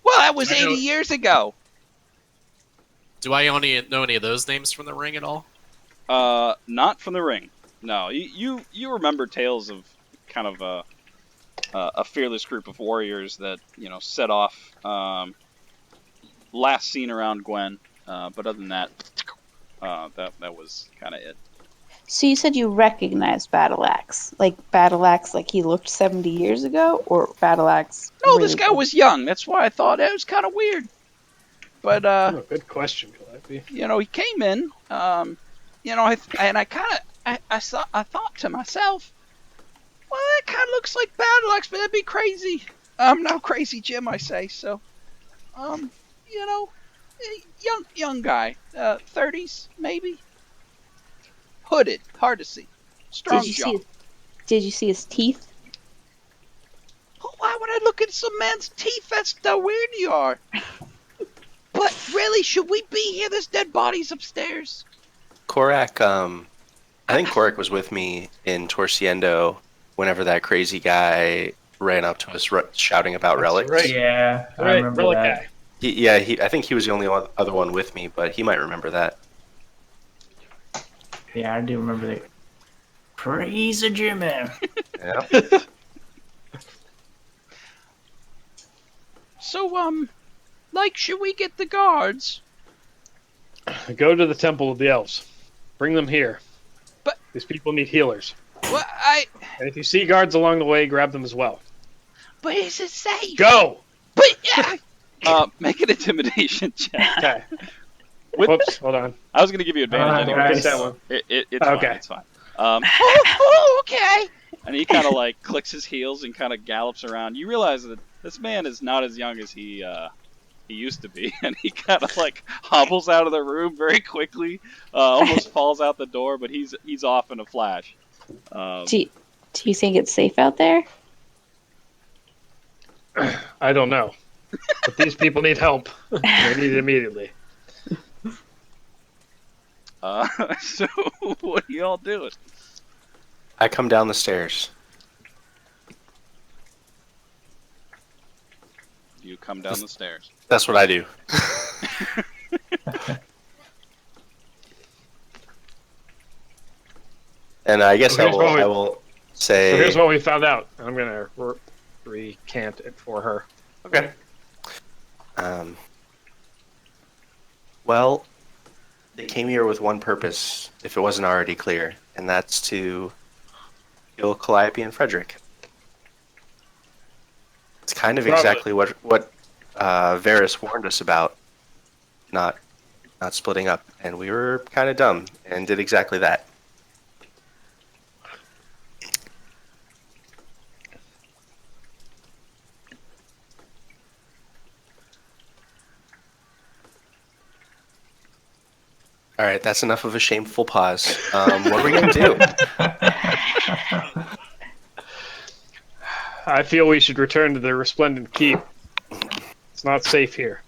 Well, that was I know- 80 years ago. Do I only know any of those names from the ring at all? Not from the ring. No, you remember tales of kind of a fearless group of warriors that set off. Last seen around Gwen, but other than that, that was kind of it. So you said you recognized Battle Axe, like he looked 70 years ago, or Battle Axe? No, this guy was young. That's why I thought it was kind of weird. But Good question, Calliope. he came in. I thought to myself, well, that kind of looks like Battle Axe, but that'd be crazy. I'm now crazy, Jim. I say so. Young guy, 30s maybe. hooded, hard to see. Strong Did you jaw. did you see his teeth? Oh, why would I look at some man's teeth? That's how weird you are. But really, should we be here? There's dead bodies upstairs. Korak, I think Korak was with me in Torciendo whenever that crazy guy ran up to us shouting about That's relics. right. Yeah, I Right, remember relic that. guy. I think he was the only other one with me, but he might remember that. Yeah, I do remember that. Crazy Jimmy. Yeah. So, like, should we get the guards? Go to the Temple of the Elves. Bring them here. But- These people need healers. What? And if you see guards along the way, grab them as well. But is it safe? Go! But yeah. Make an intimidation check. Okay. With- Whoops, hold on. I was gonna give you advantage Don't anyway. miss that one. It's Okay. fine. It's fine. Okay. And he kind of like clicks his heels and kind of gallops around. You realize that this man is not as young as he used to be, and he kind of like hobbles out of the room very quickly, almost falls out the door, but he's off in a flash. Do you think it's safe out there? I don't know. But these people need help. They need it immediately. So what are y'all doing? I come down the stairs. You come down the stairs. That's what I do. And I guess So here's what we- I will say. So here's what we found out. I'm going to recant it for her. Okay. Well, they came here with one purpose, if it wasn't already clear, and that's to kill Calliope and Frederick. It's kind of Probably. exactly what Varys warned us about, not splitting up, and we were kind of dumb and did exactly that. All right, that's enough of a shameful pause. What are we going to do? I feel we should return to the Resplendent Keep. It's not safe here.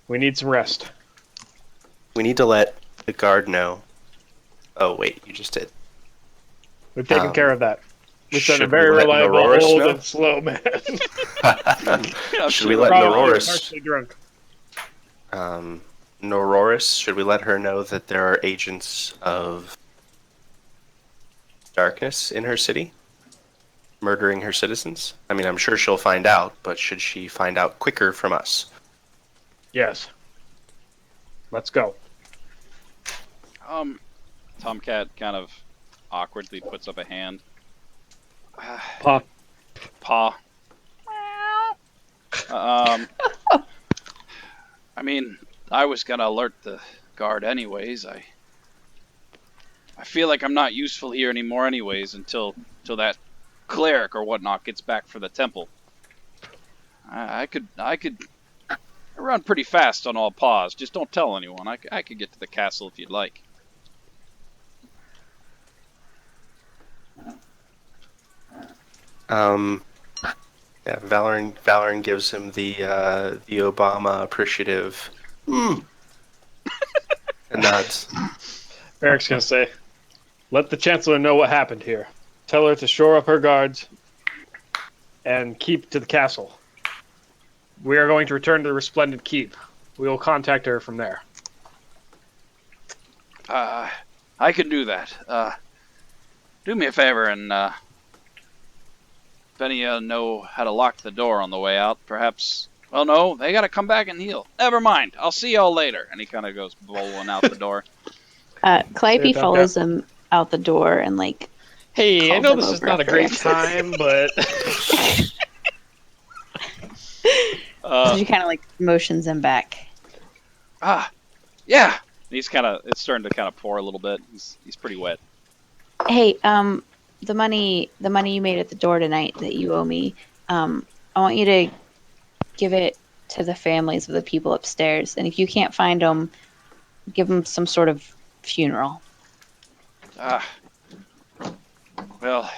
We need some rest. We need to let the guard know. Oh, wait, you just did. We've taken care of that. We sent a Should very we let reliable, Nororis old, know? and slow man. Should we let Probably Nororis? partially drunk. Nororis, should we let her know that there are agents of darkness in her city? Murdering her citizens? I mean, I'm sure she'll find out, but should she find out quicker from us? Yes. Let's go. Tomcat kind of awkwardly puts up a hand. Paw. Paw. I mean, I was gonna alert the guard anyways. I feel like I'm not useful here anymore anyways until that cleric or whatnot gets back for the temple. I could run pretty fast on all paws. Just don't tell anyone. I could get to the castle if you'd like. Yeah, Valoran gives him the Obama appreciative. And nods. Eric's gonna say, let the Chancellor know what happened here. Tell her to shore up her guards and keep to the castle. We are going to return to the Resplendent Keep. We will contact her from there. I can do that. Do me a favor and, if any of you know how to lock the door on the way out, perhaps... Well, no, they gotta come back and heal. Never mind, I'll see y'all later. And he kind of goes bowling out the door. Calliope Say it, follows him out the door and like. Hey, I Calls know him this is over not a after great exit. time, but She kind of like motions him back. Yeah. He's it's starting to kind of pour a little bit. He's pretty wet. Hey, the money you made at the door tonight that you owe me, I want you to give it to the families of the people upstairs. And if you can't find them, give them some sort of funeral. Well,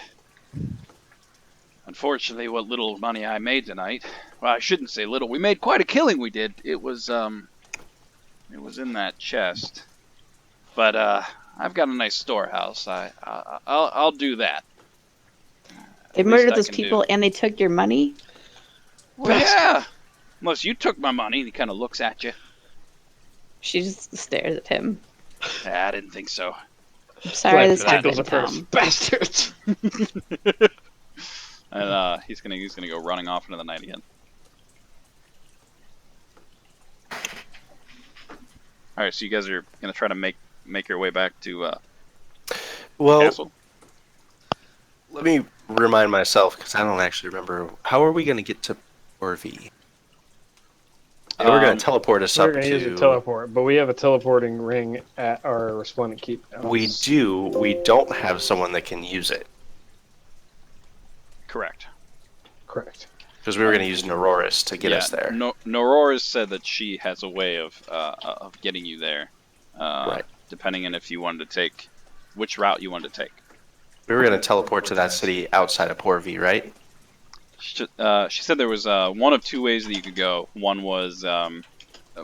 unfortunately, what little money I made tonight. Well, I shouldn't say little. We made quite a killing. We did. It was in that chest. But I've got a nice storehouse. I'll do that. They At least murdered I those can people do. and they took your money. Well, yeah. Unless you took my money, and he kind of looks at you. She just stares at him. I didn't think so. I'm sorry Glad this to take those happened, first. Tom. Bastards. And he's gonna go running off into the night again. All right, so you guys are gonna try to make your way back to Well, castle. let me remind myself because I don't actually remember. How are we going to get to Orvie? They were going to teleport us We're up going to use a to. teleport, but we have a teleporting ring at our Resplendent Keep now. We do. We don't have someone that can use it Correct. Correct. because we were going to use Neuroris to get us there. Norora said that she has a way of getting you there, Right. depending on if you wanted to take which route you wanted to take. We were going to teleport to that city outside of Porvy, right? She said there was one of two ways that you could go. One was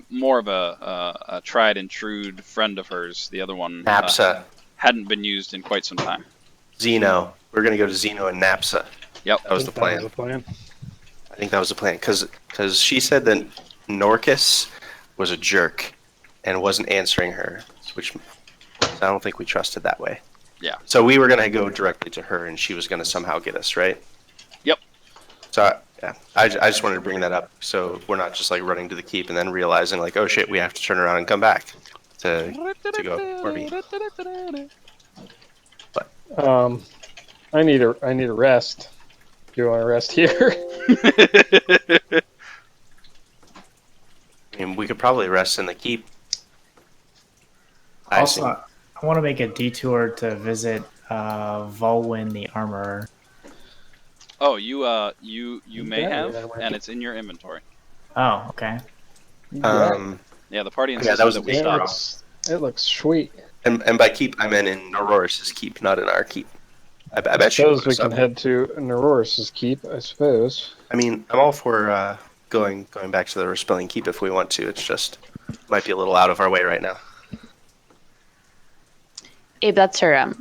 more of a tried and true friend of hers. The other one Napsa, hadn't been used in quite some time. Zeno. We were going to go to Zeno and Napsa. Yep. That was the That plan. was the plan. I think that was the plan because she said that Norcus was a jerk and wasn't answering her, which I don't think we trusted that way. Yeah. So we were gonna go directly to her, and she was gonna somehow get us, right? Yep. So yeah, I just wanted to bring that up so we're not just like running to the keep and then realizing like, oh shit, we have to turn around and come back to go Orby. I need a rest. Do you want to rest here? I mean, we could probably rest in the keep. I Also, assume. I want to make a detour to visit Volwyn the Armorer. Oh, you may Yeah, have, yeah, and it's in your inventory. Oh, okay. Yeah, the party Yeah, insisted that was that we the stop. It looks sweet. And by keep, I meant in Aurora's keep, not in our keep. I I bet you suppose put we us can up. head to Neuroris' keep, I suppose. I mean, I'm all for going back to the Respelling Keep if we want to. It's just might be a little out of our way right now. Abe, that's her.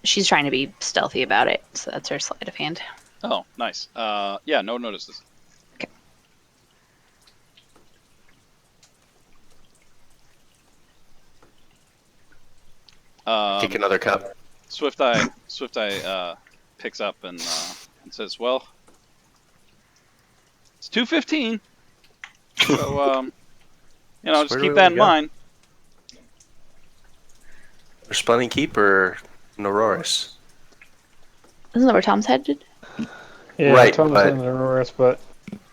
She's trying to be stealthy about it, so that's her sleight of hand. Oh, nice. Yeah, no one notices. Okay. Kick another cup. Swift Eye picks up and says, "Well, it's 2:15, so just where do keep we that in go? mind." Respelling Keep or Neuroris? Isn't that where Tom's headed? Yeah, Right, Tom's but- in Neuroris, but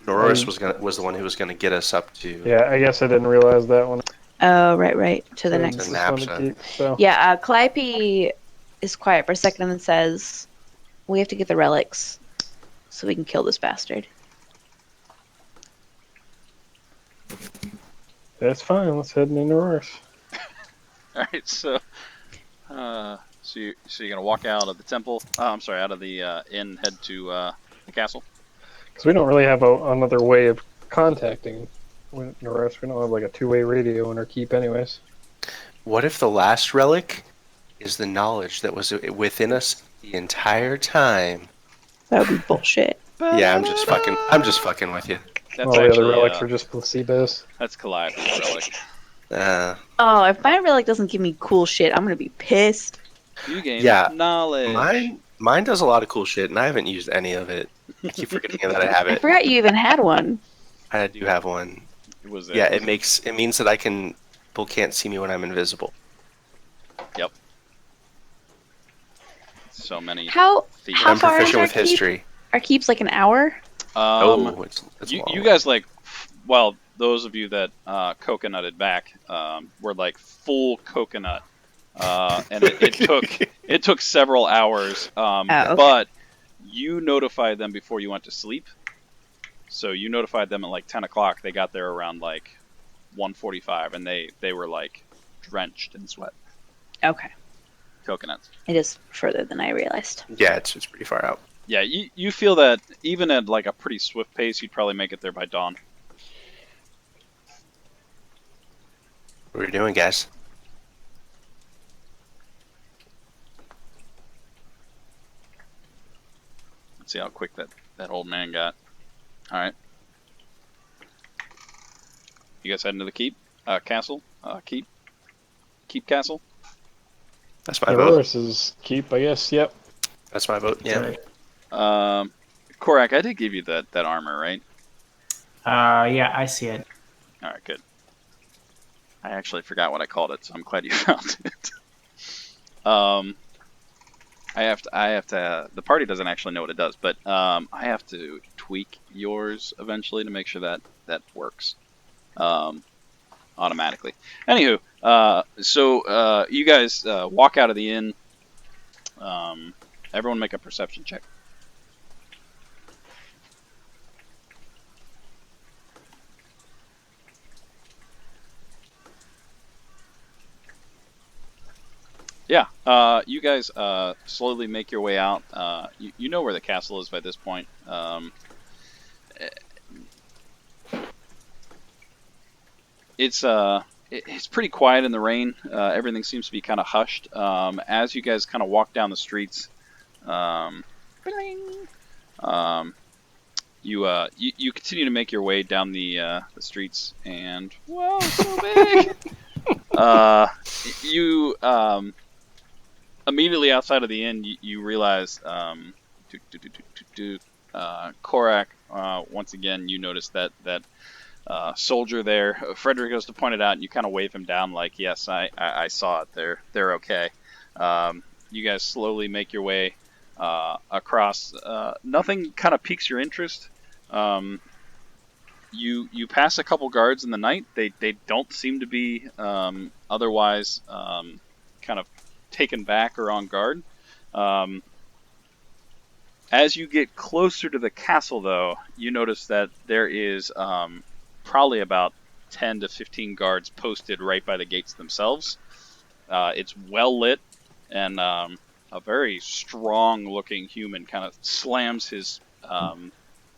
Neuroris was the one who was gonna get us up to. yeah, I guess I didn't realize that one. Oh, right. To the So next. it's To this one to Napsa. keep, so. Yeah, Calliope is quiet for a second and then says, "We have to get the relics so we can kill this bastard." That's fine. Let's head into Neuroris. All right, so you're gonna walk out of the temple. I'm sorry, out of the inn, head to the castle. Because we don't really have another way of contacting Neuroris. We don't have like a two-way radio in our keep, anyways. What if the last relic is the knowledge that was within us the entire time? That would be bullshit. Yeah, I'm just fucking with you. That's All the other actually relics are just placebos. that's Calliope's relic. Oh, if my relic doesn't give me cool shit, I'm gonna be pissed. You gain Yeah, knowledge. Mine does a lot of cool shit, and I haven't used any of it. I keep forgetting that I have I it. forgot you even had one. I do have one. It was Yeah, it means that people can't see me when I'm invisible. Yep. So many. How thieves. How I'm far is proficient our with keep? history. Our keep's like an hour. It's you long. guys well, those of you that coconutted back were like full coconut, and it took several hours. okay. But you notified them before you went to sleep, so you notified them at like 10 o'clock. They got there around like 1:45, and they were like drenched in sweat. Okay. coconuts. It is further than I realized. Yeah, it's pretty far out. Yeah, you feel that even at like a pretty swift pace, you'd probably make it there by dawn. What are you doing, guys? Let's see how quick that old man got. All right. You guys heading to the keep? Castle? Keep castle? That's my vote. This is keep, I guess. Yep. That's my vote. Yeah. Good. Korak, I did give you that armor, right? Yeah, I see it. All right, good. I actually forgot what I called it, so I'm glad you found it. I have to. The party doesn't actually know what it does, but I have to tweak yours eventually to make sure that works automatically. Anywho, so you guys walk out of the inn. Everyone make a perception check. Yeah, you guys slowly make your way out. You know where the castle is by this point. It's pretty quiet in the rain. Everything seems to be kind of hushed. As you guys kind of walk down the streets, you continue to make your way down the streets, and whoa, so big! You immediately outside of the inn, you realize Korak. Once again, you notice that soldier there. Frederick goes to point it out, and you kind of wave him down, like, "Yes, I saw it. They're okay." You guys slowly make your way across. Nothing kind of piques your interest. You pass a couple guards in the night. They don't seem to be otherwise kind of taken back or on guard. As you get closer to the castle, though, you notice that there is probably about 10 to 15 guards posted right by the gates themselves. It's well lit, and a very strong-looking human kind of slams his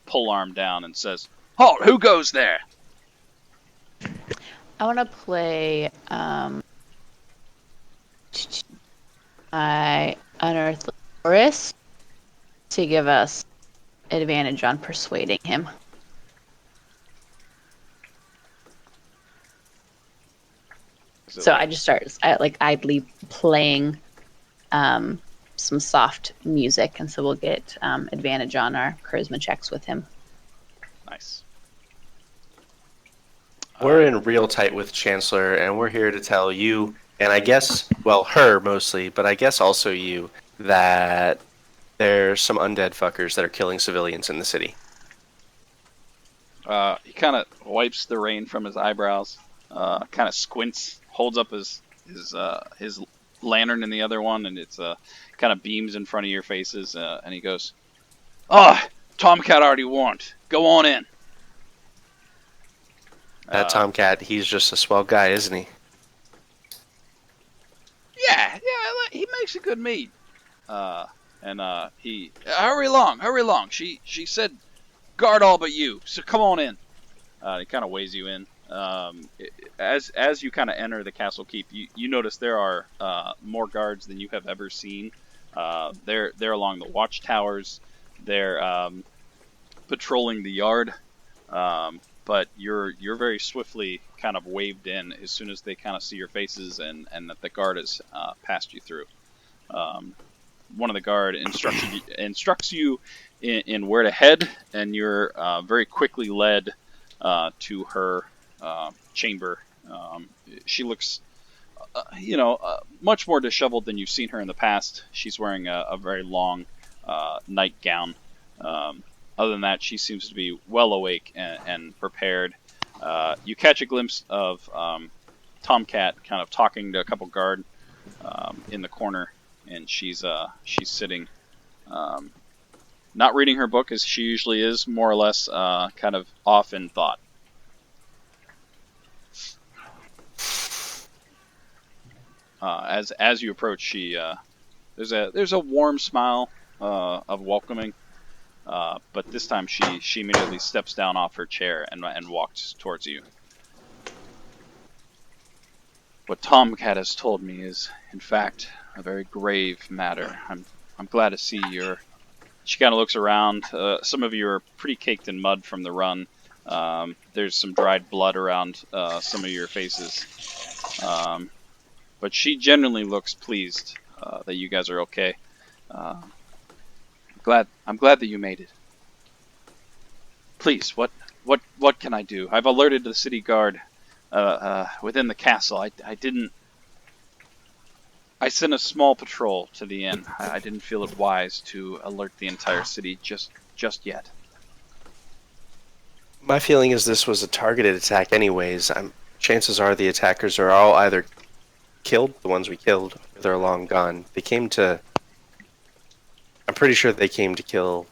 polearm down and says, "Halt! Who goes there?" I want to play I unearthly forest to give us advantage on persuading him. So I just start idly playing some soft music, and so we'll get advantage on our charisma checks with him. Nice. We're in real tight with Chancellor, and we're here to tell you, and I guess, well, her mostly, but I guess also you, that there's some undead fuckers that are killing civilians in the city. He kind of wipes the rain from his eyebrows, kind of squints, holds up his lantern in the other one, and it's kind of beams in front of your faces, and he goes, "Oh, Tomcat already warned. Go on in." That Tomcat, he's just a swell guy, isn't he? Yeah, he makes a good meat. And he, hurry along. She said, guard all but you. So come on in. He kind of waves you in. As you kind of enter the castle keep, you notice there are more guards than you have ever seen. They're along the watchtowers. They're patrolling the yard. But you're very swiftly kind of waved in as soon as they kind of see your faces and that the guard has passed you through. One of the guard instructs you in where to head, and you're very quickly led to her chamber. She looks, much more disheveled than you've seen her in the past. She's wearing a very long nightgown. Other than that, she seems to be well awake and prepared. You catch a glimpse of Tomcat kind of talking to a couple guard in the corner, and she's sitting, not reading her book as she usually is, more or less kind of off in thought. As you approach, there's a warm smile of welcoming, but this time she immediately steps down off her chair and walks towards you. What Tomcat has told me is, in fact, a very grave matter. I'm glad to see you're. She kind of looks around. Some of you are pretty caked in mud from the run. There's some dried blood around some of your faces. But she genuinely looks pleased that you guys are okay. I'm glad that you made it. Please, what can I do? I've alerted the city guard within the castle. I didn't. I sent a small patrol to the inn. I didn't feel it wise to alert the entire city just yet. My feeling is this was a targeted attack anyways. Chances are the attackers are all either killed, the ones we killed, or they're long gone. I'm pretty sure they came to kill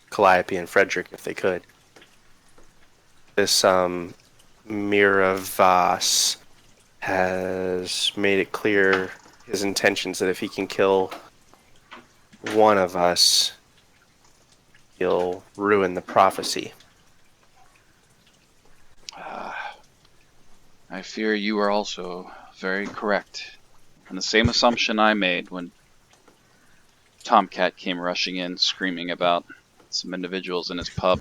Calliope and Frederick if they could. This, Miravas has made it clear his intentions that if he can kill one of us, he'll ruin the prophecy. I fear you are also very correct. And the same assumption I made when Tomcat came rushing in screaming about some individuals in his pub.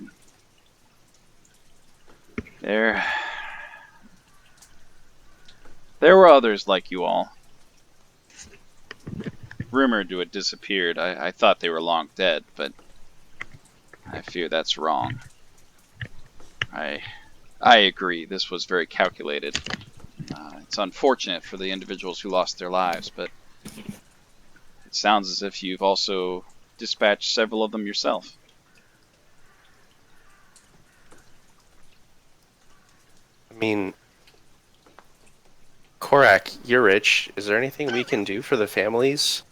There were others like you all. Rumored to have disappeared. I thought they were long dead, but I fear that's wrong. I agree, this was very calculated. It's unfortunate for the individuals who lost their lives, but it sounds as if you've also dispatched several of them yourself. I mean, Korak, you're rich. Is there anything we can do for the families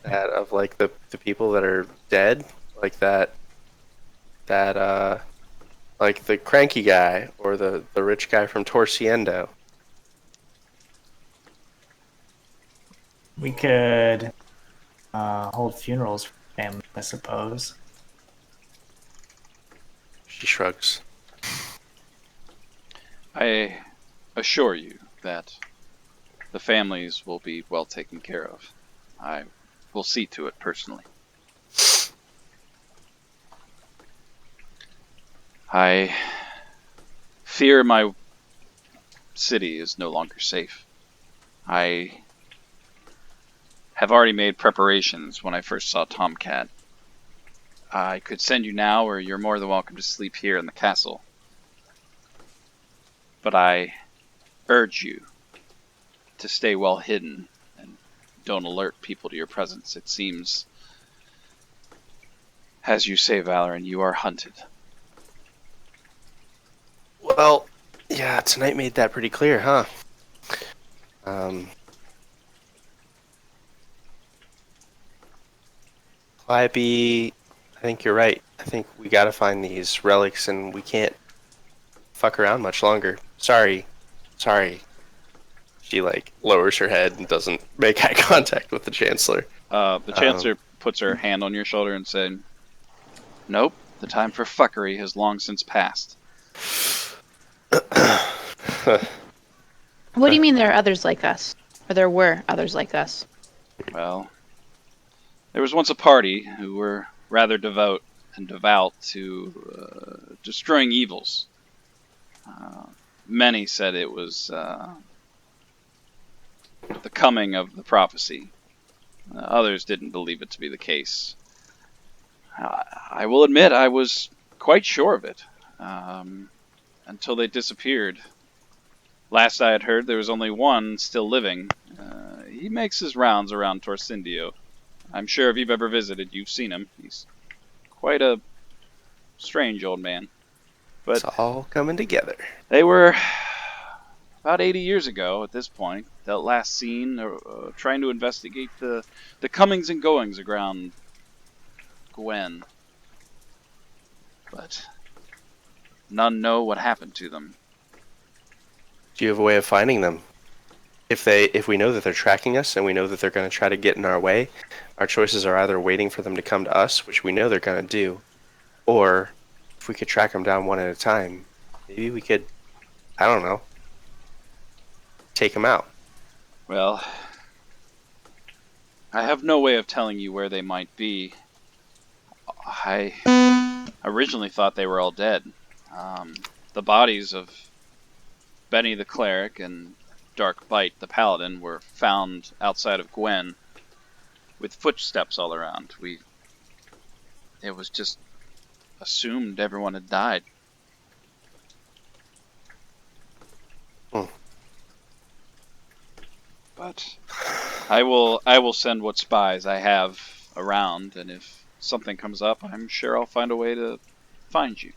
of like the people that are dead? Like that like the cranky guy or the rich guy from Torciendo. We could hold funerals for family, I suppose. She shrugs. I assure you that the families will be well taken care of. I will see to it personally. I fear my city is no longer safe. I have already made preparations when I first saw Tomcat. I could send you now, or you're more than welcome to sleep here in the castle. But I urge you to stay well hidden and don't alert people to your presence. It seems, as you say, Valoran, you are hunted. Well, yeah, tonight made that pretty clear, huh? Calliope, I think you're right. I think we gotta find these relics and we can't fuck around much longer. Sorry. She like lowers her head and doesn't make eye contact with the Chancellor. The Chancellor puts her hand on your shoulder and said, "Nope, the time for fuckery has long since passed." What do you mean there are others like us? Or there were others like us? Well, there was once a party who were rather devout to destroying evils. Many said it was the coming of the prophecy. Others didn't believe it to be the case. I will admit I was quite sure of it, until they disappeared. Last I had heard, there was only one still living. He makes his rounds around Torcindio. I'm sure if you've ever visited, you've seen him. He's quite a strange old man. But it's all coming together. they were about 80 years ago at this point, that last seen trying to investigate the comings and goings around Gwen. But none know what happened to them. Do you have a way of finding them? if we know that they're tracking us and we know that they're going to try to get in our way, our choices are either waiting for them to come to us, which we know they're going to do, or if we could track them down one at a time, maybe we could, I don't know, take them out. Well, I have no way of telling you where they might be. I originally thought they were all dead. The bodies of Benny the cleric and Dark Bite the paladin were found outside of Gwen with footsteps all around. It was just assumed everyone had died. Hmm. But I will send what spies I have around, and if something comes up, I'm sure I'll find a way to find you.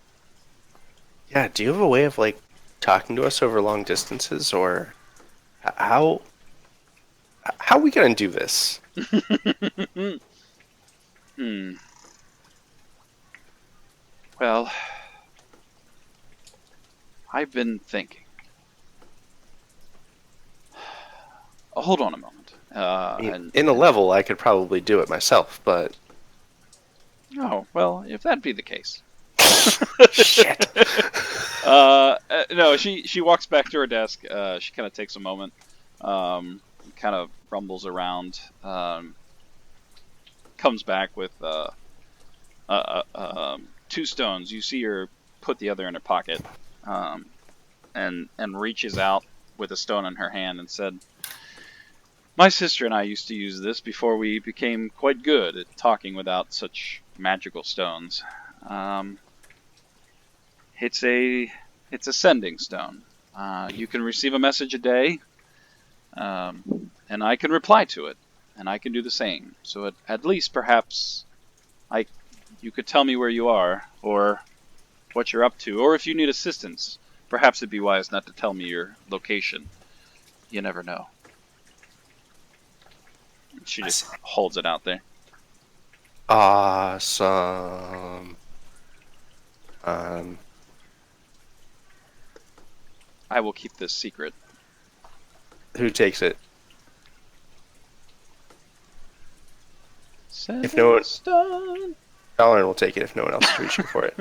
Yeah, do you have a way of, like, talking to us over long distances, or how are we going to do this? Well, I've been thinking. Oh, hold on a moment. I mean, in a level, I could probably do it myself, but... Oh, well, if that be the case. Shit. No, she walks back to her desk. She kind of takes a moment, kind of rumbles around, comes back with 2 stones. You see her put the other in her pocket, and reaches out with a stone in her hand and said, "My sister and I used to use this before we became quite good at talking without such magical stones. It's a sending stone. You can receive a message a day, and I can reply to it, and I can do the same. So at least perhaps you could tell me where you are, or what you're up to, or if you need assistance. Perhaps it'd be wise not to tell me your location. You never know." She just holds it out there. Awesome. I will keep this secret. Who takes it? If no one... Dallin will take it if no one else is reaching for it.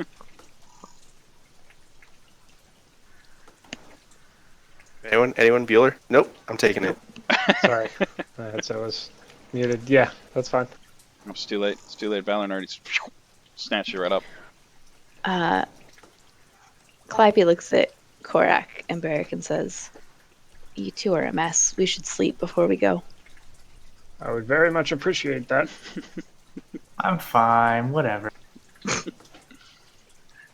Anyone? Bueller? Nope, I'm taking it. Sorry. That's I was muted. Yeah, that's fine. It's too late. It's too late. Valorn already snatched you right up. Calliope looks at Korak and Barrick and says, "You two are a mess. We should sleep before we go." I would very much appreciate that. I'm fine. Whatever.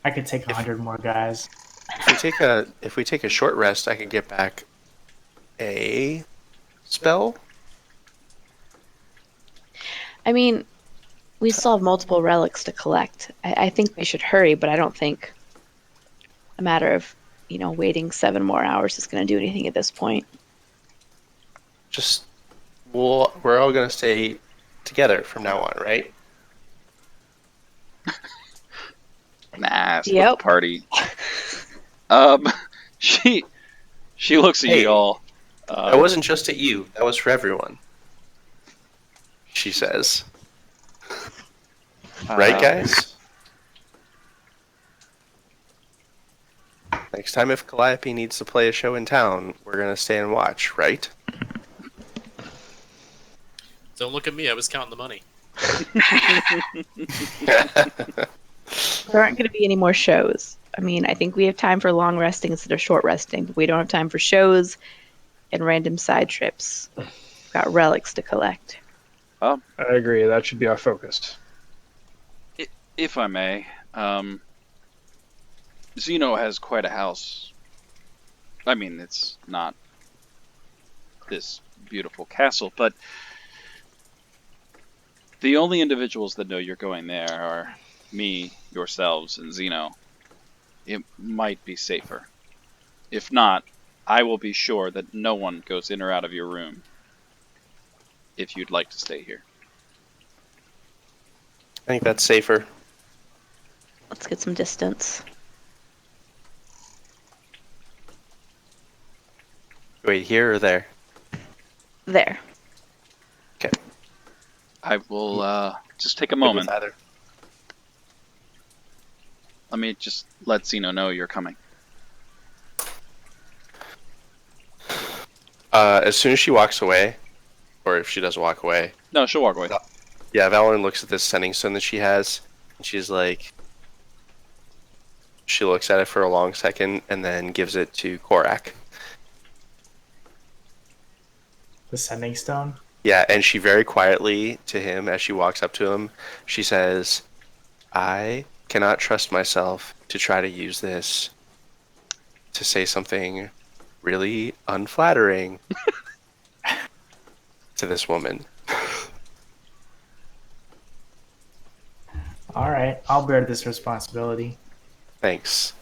I could take 100 more guys. If we take a short rest, I can get back a spell. I mean, we still have multiple relics to collect. I think we should hurry, but I don't think a matter of, waiting 7 more hours is going to do anything at this point. We're all going to stay together from now on, right? Nah, split the party. She looks at you all. That wasn't just at you. That was for everyone. She says. Right, guys? Next time if Calliope needs to play a show in town, we're going to stay and watch, right? Don't look at me, I was counting the money. There aren't going to be any more shows. I mean, I think we have time for long resting instead of short resting, but we don't have time for shows and random side trips. We've got relics to collect. I agree. That should be our focus. If I may, Zeno has quite a house. I mean, it's not this beautiful castle, but the only individuals that know you're going there are me, yourselves, and Zeno. It might be safer. If not, I will be sure that no one goes in or out of your room if you'd like to stay here. I think that's safer. Let's get some distance. Wait, here or there? There. I will just take a Good moment. with either. Let me just let Zeno know you're coming. As soon as she walks away, or if she doesn't walk away, No, she'll walk away. yeah, Valen looks at this sending stone that she has, and she's like, she looks at it for a long second, and then gives it to Korak. The sending stone. Yeah, and she very quietly to him, as she walks up to him, she says, I cannot trust myself to try to use this to say something really unflattering to this woman. All right, I'll bear this responsibility. Thanks.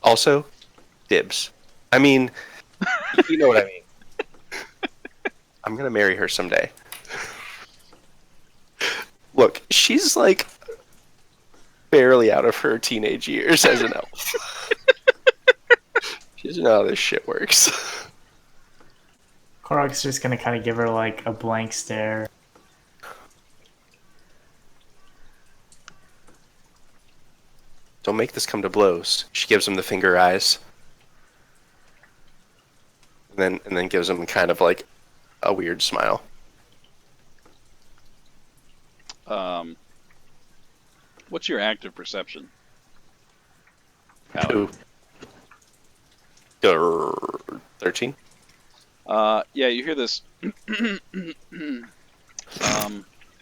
Also, dibs. I mean, you know what I mean. I'm gonna marry her someday. Look, she's like barely out of her teenage years as an elf. She doesn't know how this shit works. Korok's just gonna kind of give her like a blank stare. Don't make this come to blows. She gives him the finger eyes. And then gives him kind of like a weird smile. What's your active perception? 13? Yeah, you hear this. If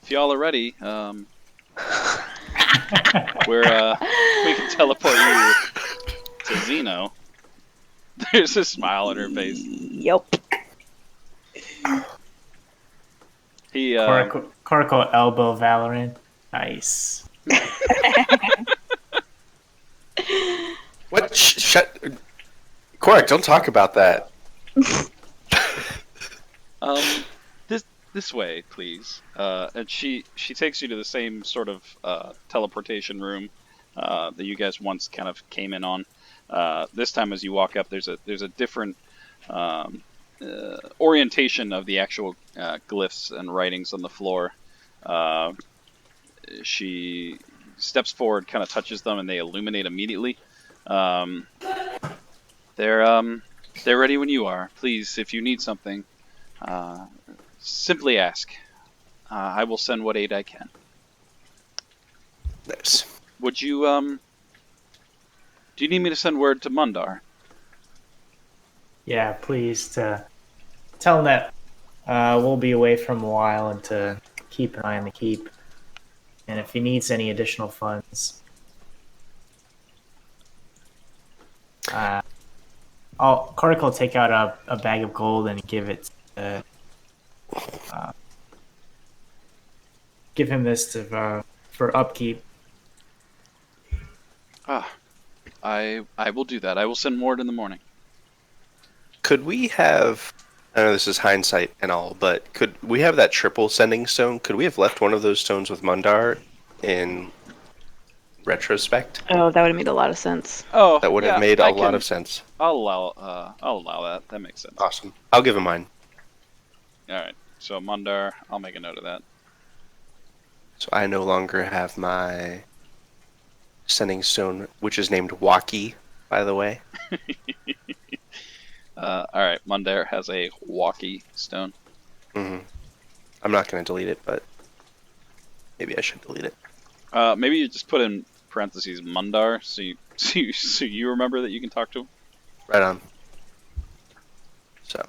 y'all are ready, we can teleport you to Zeno. There's a smile on her face. Yup. He Korok will elbow Valorant. Nice. What? Shut. Korak, don't talk about that. this way, please. And she takes you to the same sort of teleportation room that you guys once kind of came in on. This time, as you walk up, there's a different orientation of the actual glyphs and writings on the floor. She steps forward, kind of touches them, and they illuminate immediately. They're ready when you are. Please, if you need something, simply ask. I will send what aid I can. Nice. Would you do you need me to send word to Mundar? Yeah, please to tell him that we'll be away from a while and to keep an eye on the keep. And if he needs any additional funds, Korok will take out a bag of gold and give it to, give him this for upkeep. I will do that. I will send word in the morning. Could we have... I know this is hindsight and all, but could we have that triple sending stone? Could we have left one of those stones with Mundar in retrospect? Oh, that would have made a lot of sense. Oh, That would have yeah, made a I lot can- of sense. I'll allow that. That makes sense. Awesome. I'll give him mine. All right. So Mundar, I'll make a note of that. So I no longer have my sending stone, which is named Waki, by the way. All right. Mundar has a walkie stone. Hmm. I'm not going to delete it, but maybe I should delete it. Maybe you just put in parentheses Mundar, so you remember that you can talk to him. Right on. So,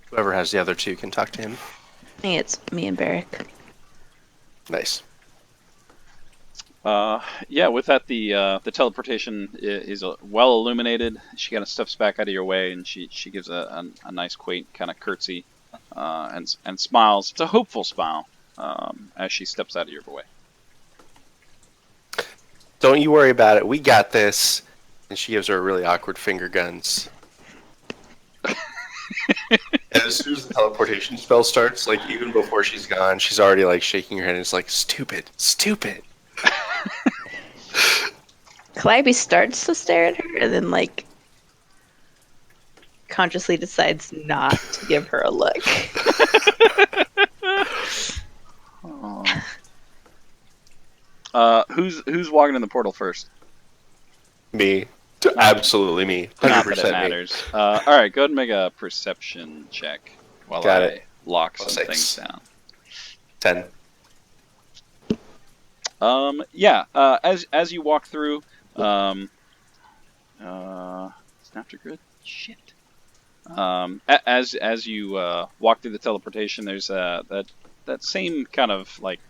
whoever has the other two can talk to him. I think it's me and Barrick. Nice. Yeah. With that, the teleportation is well illuminated. She kind of steps back out of your way, and she gives a nice quaint kind of curtsy, and smiles. It's a hopeful smile as she steps out of your way. Don't you worry about it. We got this. And she gives her a really awkward finger guns. And as soon as the teleportation spell starts, like even before she's gone, she's already like shaking her head and it's like, stupid, stupid. Calliope starts to stare at her and then, like, consciously decides not to give her a look. Who's walking in the portal first? Me. Absolutely me. Not that it 100% me. matters. All right, go ahead and make a perception check while Got I it. lock Plus some 6. things down. 10. Yeah. As you walk through, it's after good shit. As you walk through the teleportation, there's that same kind of like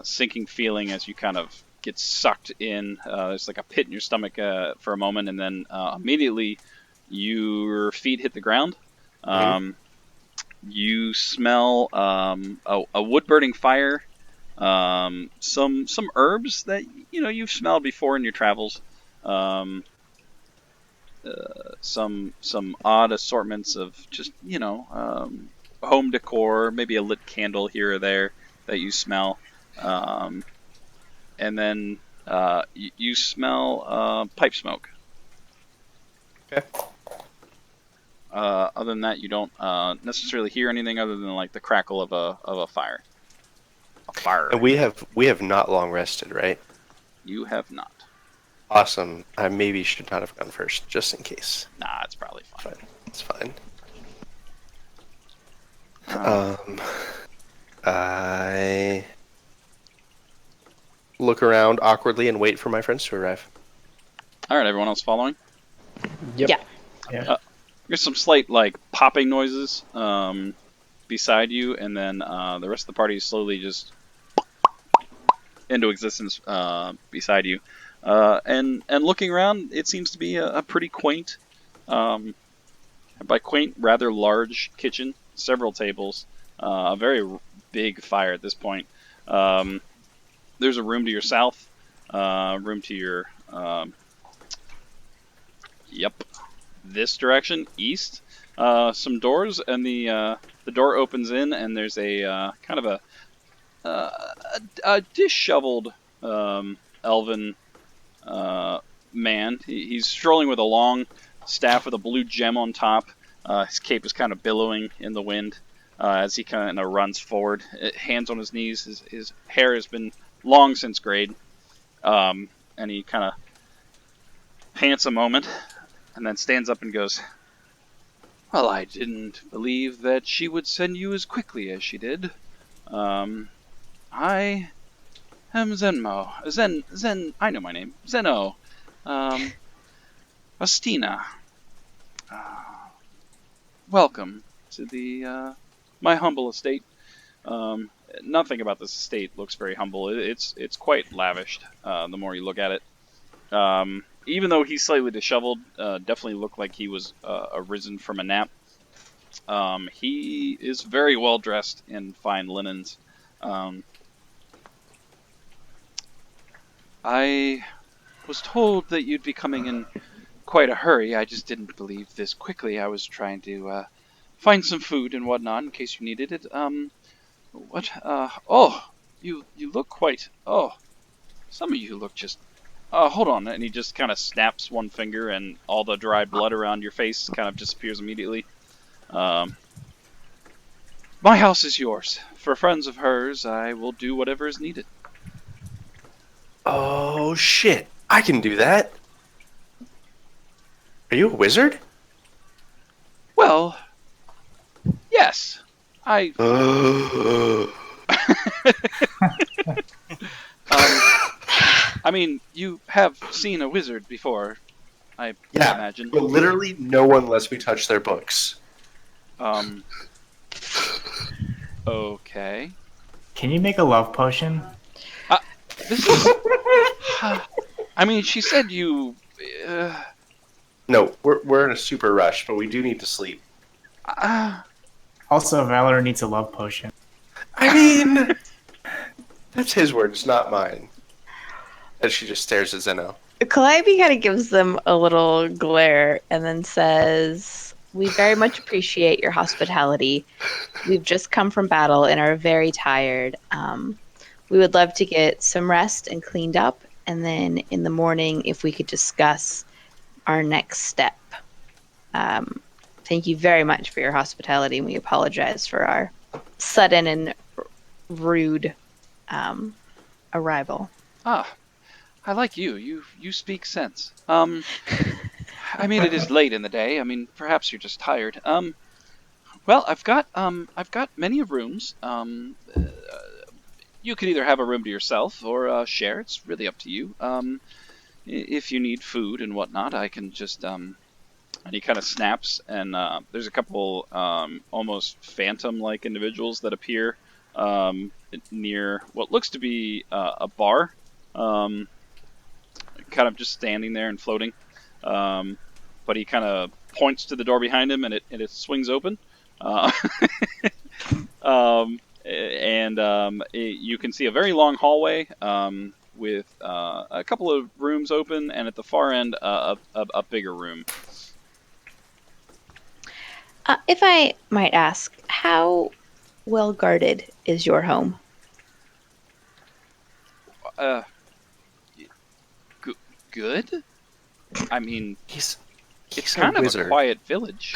sinking feeling as you kind of get sucked in. There's like a pit in your stomach for a moment, and then immediately your feet hit the ground. You smell a wood burning fire, some herbs that you've smelled before in your travels. Some odd assortments of just home decor, maybe a lit candle here or there that you smell, and then you smell pipe smoke. Okay. Other than that, you don't necessarily hear anything other than like the crackle of a fire. A fire. And we have not long rested, right? You have not. Awesome. I maybe should not have gone first, just in case. Nah, it's probably fine. It's fine. Uh, I look around awkwardly and wait for my friends to arrive. All right, everyone else following? Yep. Yeah. Yeah. There's some slight like popping noises beside you, and then the rest of the party slowly just into existence beside you. And looking around, it seems to be a pretty quaint, by quaint, rather large kitchen. Several tables, a very big fire at this point. There's a room to your south, room to your this direction, east. Some doors, and the door opens in, and there's a kind of a disheveled elven man. He's strolling with a long staff with a blue gem on top. His cape is kind of billowing in the wind as he kind of runs forward, hands on his knees. His hair has been long since grayed, and he kind of pants a moment, and then stands up and goes, "Well, I didn't believe that she would send you as quickly as she did. I am Zen, I know my name. Zeno. Rostina. Welcome to the my humble estate. Nothing about this estate looks very humble. It's quite lavished. The more you look at it, even though he's slightly disheveled, definitely looked like he was arisen from a nap. He is very well dressed in fine linens. I was told that you'd be coming in quite a hurry. I just didn't believe this quickly. I was trying to find some food and whatnot in case you needed it. What? Oh, you look quite. Oh, some of you look just. Hold on. And he just kind of snaps one finger, and all the dry blood around your face kind of disappears immediately. My house is yours. For friends of hers, I will do whatever is needed. Oh shit! I can do that. Are you a wizard? Well, yes. I mean, you have seen a wizard before, I Yeah, imagine. but literally no one lets me touch their books. Okay. Can you make a love potion? This is. I mean, she said you. No, we're in a super rush, but we do need to sleep. Also, Valor needs a love potion. I mean, that's his words, not mine. And she just stares at Zeno. Calliope kind of gives them a little glare and then says, "We very much appreciate your hospitality. We've just come from battle and are very tired. We would love to get some rest and cleaned up, and then in the morning, if we could discuss our next step. thank you very much for your hospitality, and we apologize for our sudden and rude arrival. Ah, I like you. You speak sense. I mean, it is late in the day. I mean, perhaps you're just tired. Well, I've got many rooms. You could either have a room to yourself or share. It's really up to you. If you need food and whatnot, I can just and he kind of snaps, and there's a couple almost phantom-like individuals that appear near what looks to be a bar, kind of just standing there and floating. But he kind of points to the door behind him, and it swings open. Uh, you can see a very long hallway with a couple of rooms open, and at the far end, a bigger room. If I might ask, how well guarded is your home? Good? I mean, He's it's a kind of a wizard. quiet village.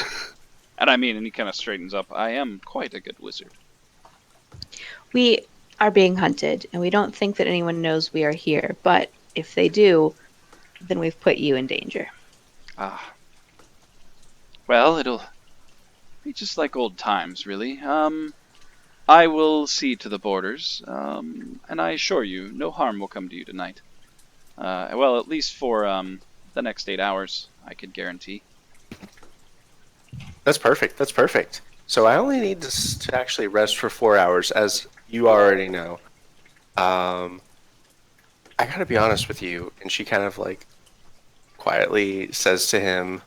And he kind of straightens up. I am quite a good wizard. We are being hunted, and we don't think that anyone knows we are here, but if they do, then we've put you in danger. Ah. Well, it'll be just like old times, really. I will see to the borders, and I assure you, no harm will come to you tonight. Well, at least for the next 8 hours, I could guarantee. That's perfect. That's perfect. So I only need to actually rest for 4 hours, as you already know. I gotta be honest with you. And she kind of like quietly says to him,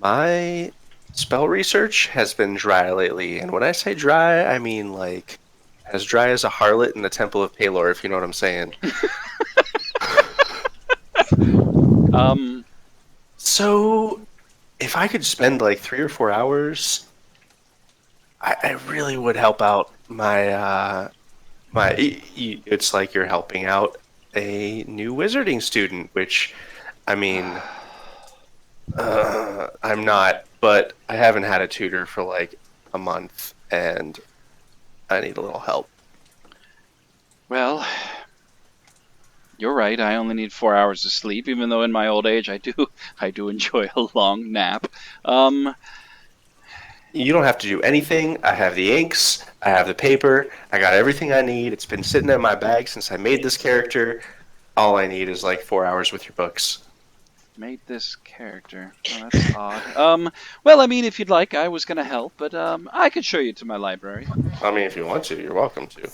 my spell research has been dry lately. And when I say dry, I mean like as dry as a harlot in the Temple of Palor, if you know what I'm saying. So if I could spend like 3 or 4 hours, I really would help out it's like you're helping out a new wizarding student, which, I mean, I'm not, but I haven't had a tutor for like a month, and I need a little help. Well, you're right. I only need 4 hours of sleep, even though in my old age I do enjoy a long nap. You don't have to do anything. I have the inks, I have the paper, I got everything I need. It's been sitting in my bag since I made this character. All I need is like 4 hours with your books. Made this character. Oh, that's odd. Well, I mean, if you'd like, I was gonna help, but I could show you to my library. I mean, if you want to, you're welcome to.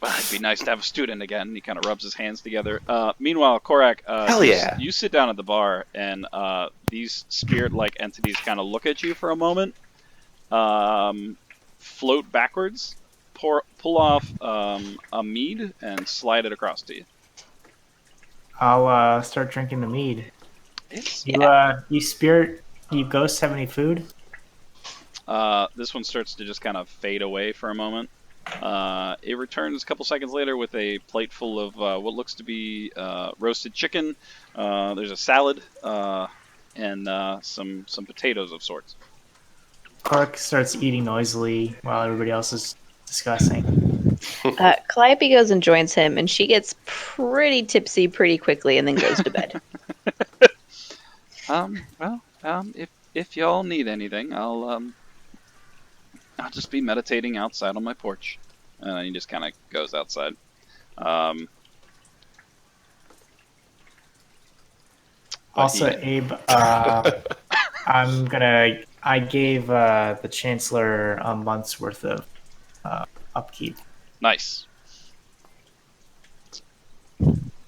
Well, it'd be nice to have a student again. He kind of rubs his hands together. Meanwhile, Korak, Hell yeah. you sit down at the bar, and these spirit-like entities kind of look at you for a moment, float backwards, pull off a mead, and slide it across to you. I'll start drinking the mead. You ghosts have any food? This one starts to just kind of fade away for a moment. It returns a couple seconds later with a plate full of what looks to be roasted chicken. There's a salad and some potatoes of sorts. Clark starts eating noisily while everybody else is discussing. Calliope goes and joins him, and she gets pretty tipsy pretty quickly and then goes to bed. If y'all need anything, I'll just be meditating outside on my porch. And he just kind of goes outside. Also, Abe, I gave the Chancellor a month's worth of upkeep. Nice.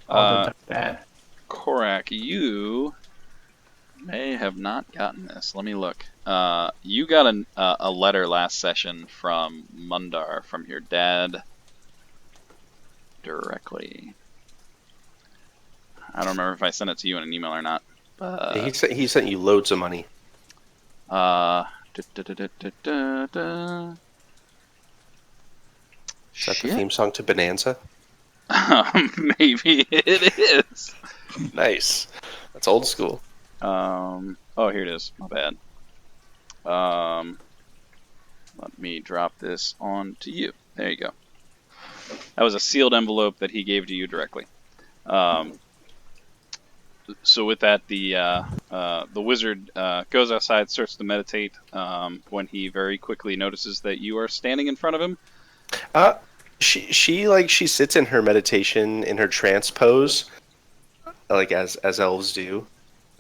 I'll deduct that. Korak, you may have not gotten this. Let me look. You got a letter last session from Mundar, from your dad directly. I don't remember if I sent it to you in an email or not. But, he sent you loads of money. Is Is that the theme song to Bonanza? Maybe it is. Nice. That's old school. Oh, here it is. My bad. Let me drop this on to you. There you go. That was a sealed envelope that he gave to you directly. So with that, the wizard goes outside, starts to meditate. When he very quickly notices that you are standing in front of him. She sits in her meditation in her trance pose, like as elves do, you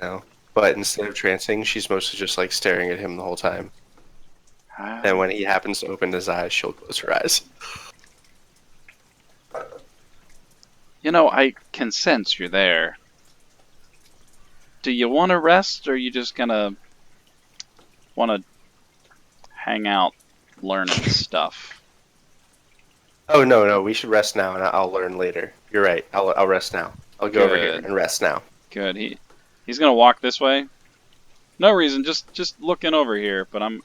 know. But instead of trancing, she's mostly just like staring at him the whole time. And when he happens to open his eyes, she'll close her eyes. I can sense you're there. Do you want to rest, or are you just gonna want to hang out learning stuff? Oh no, we should rest now, and I'll learn later. You're right. I'll rest now. I'll go over here Good. and rest now. Good. He's gonna walk this way. No reason, just looking over here. But I'm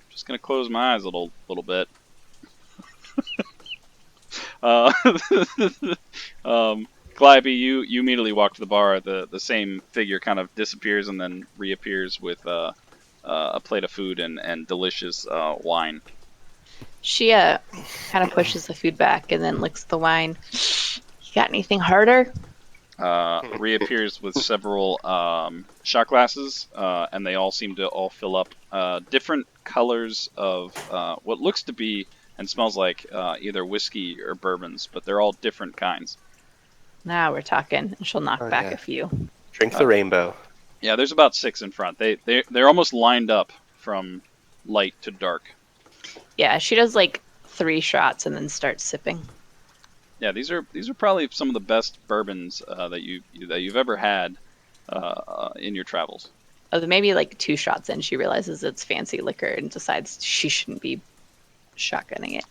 just gonna close my eyes a little bit. Calliope, you immediately walk to the bar. The same figure kind of disappears and then reappears with a plate of food and delicious wine. She kind of pushes the food back and then licks the wine. You got anything harder? Reappears with several shot glasses, and they all seem to all fill up different colors of what looks to be and smells like either whiskey or bourbons, but they're all different kinds. Now we're talking. She'll knock back yeah. a few. Drink the rainbow. Yeah, there's about 6 in front. They're almost lined up from light to dark. Yeah, she does like 3 shots and then starts sipping. Yeah, these are probably some of the best bourbons that you've ever had in your travels. Oh, maybe like 2 shots in, she realizes it's fancy liquor and decides she shouldn't be shotgunning it.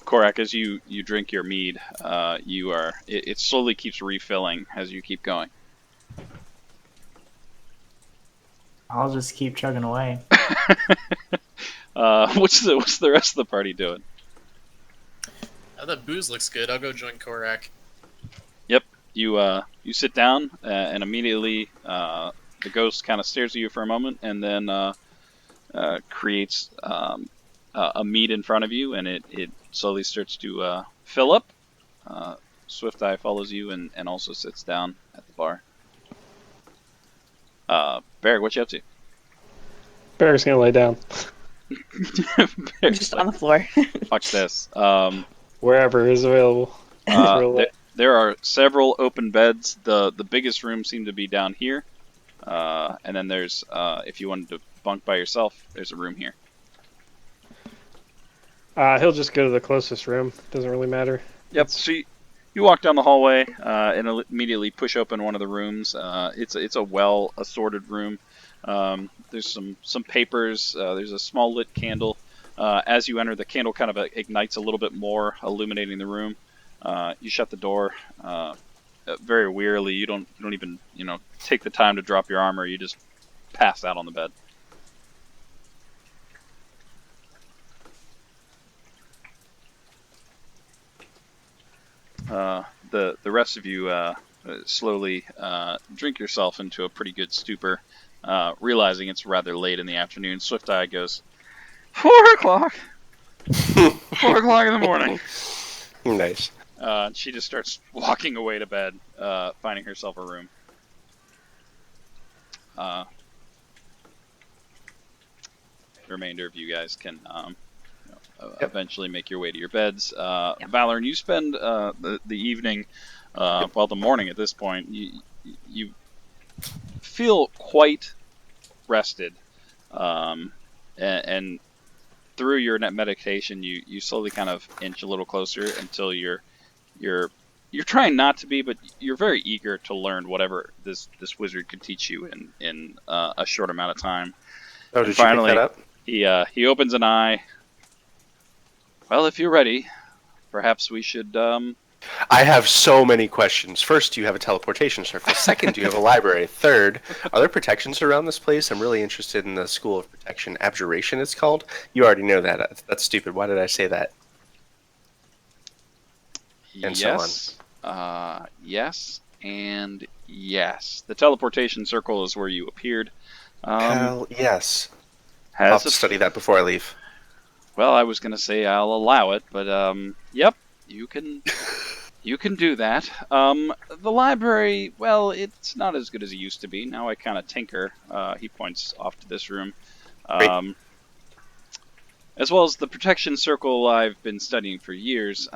Korak, as you drink your mead, it slowly keeps refilling as you keep going. I'll just keep chugging away. What's the rest of the party doing? That booze looks good. I'll go join Korak. Yep, you sit down and immediately the ghost kind of stares at you for a moment and then creates a mead in front of you, and it slowly starts to fill up. Swift Eye follows you and also sits down at the bar. Barrick, what you up to? Barrick's gonna lay down. I'm just on the floor. Watch this. Wherever is available. There are several open beds. The biggest room seemed to be down here, and then there's if you wanted to bunk by yourself, there's a room here. He'll just go to the closest room. Doesn't really matter. Yep. So you walk down the hallway and immediately push open one of the rooms. It's a well assorted room. There's some papers. There's a small lit candle. As you enter, the candle kind of ignites a little bit more, illuminating the room. You shut the door very wearily. You don't even take the time to drop your armor. You just pass out on the bed. The rest of you slowly drink yourself into a pretty good stupor, realizing it's rather late in the afternoon. Swift Eye goes, 4 o'clock. 4 o'clock in the morning. Nice. She just starts walking away to bed, finding herself a room. The remainder of you guys can eventually make your way to your beds. Valoran, you spend the evening, the morning at this point. You feel quite rested, and through your meditation, you slowly kind of inch a little closer until you're trying not to be, but you're very eager to learn whatever this wizard could teach you in a short amount of time. Oh, did finally, you pick that up? He opens an eye. Well, if you're ready, perhaps we should. I have so many questions. First, do you have a teleportation surface? Second, do you have a library? Third, are there protections around this place? I'm really interested in the School of Protection. Abjuration, it's called. You already know that. That's stupid. Why did I say that? And yes. So on. Yes, and yes. The teleportation circle is where you appeared. Hell yes. I'll have Has to a study that before I leave. Well, I was gonna say I'll allow it, but yep, you can do that. The library, well, it's not as good as it used to be. Now I kind of tinker. He points off to this room. Great. As well as the protection circle I've been studying for years.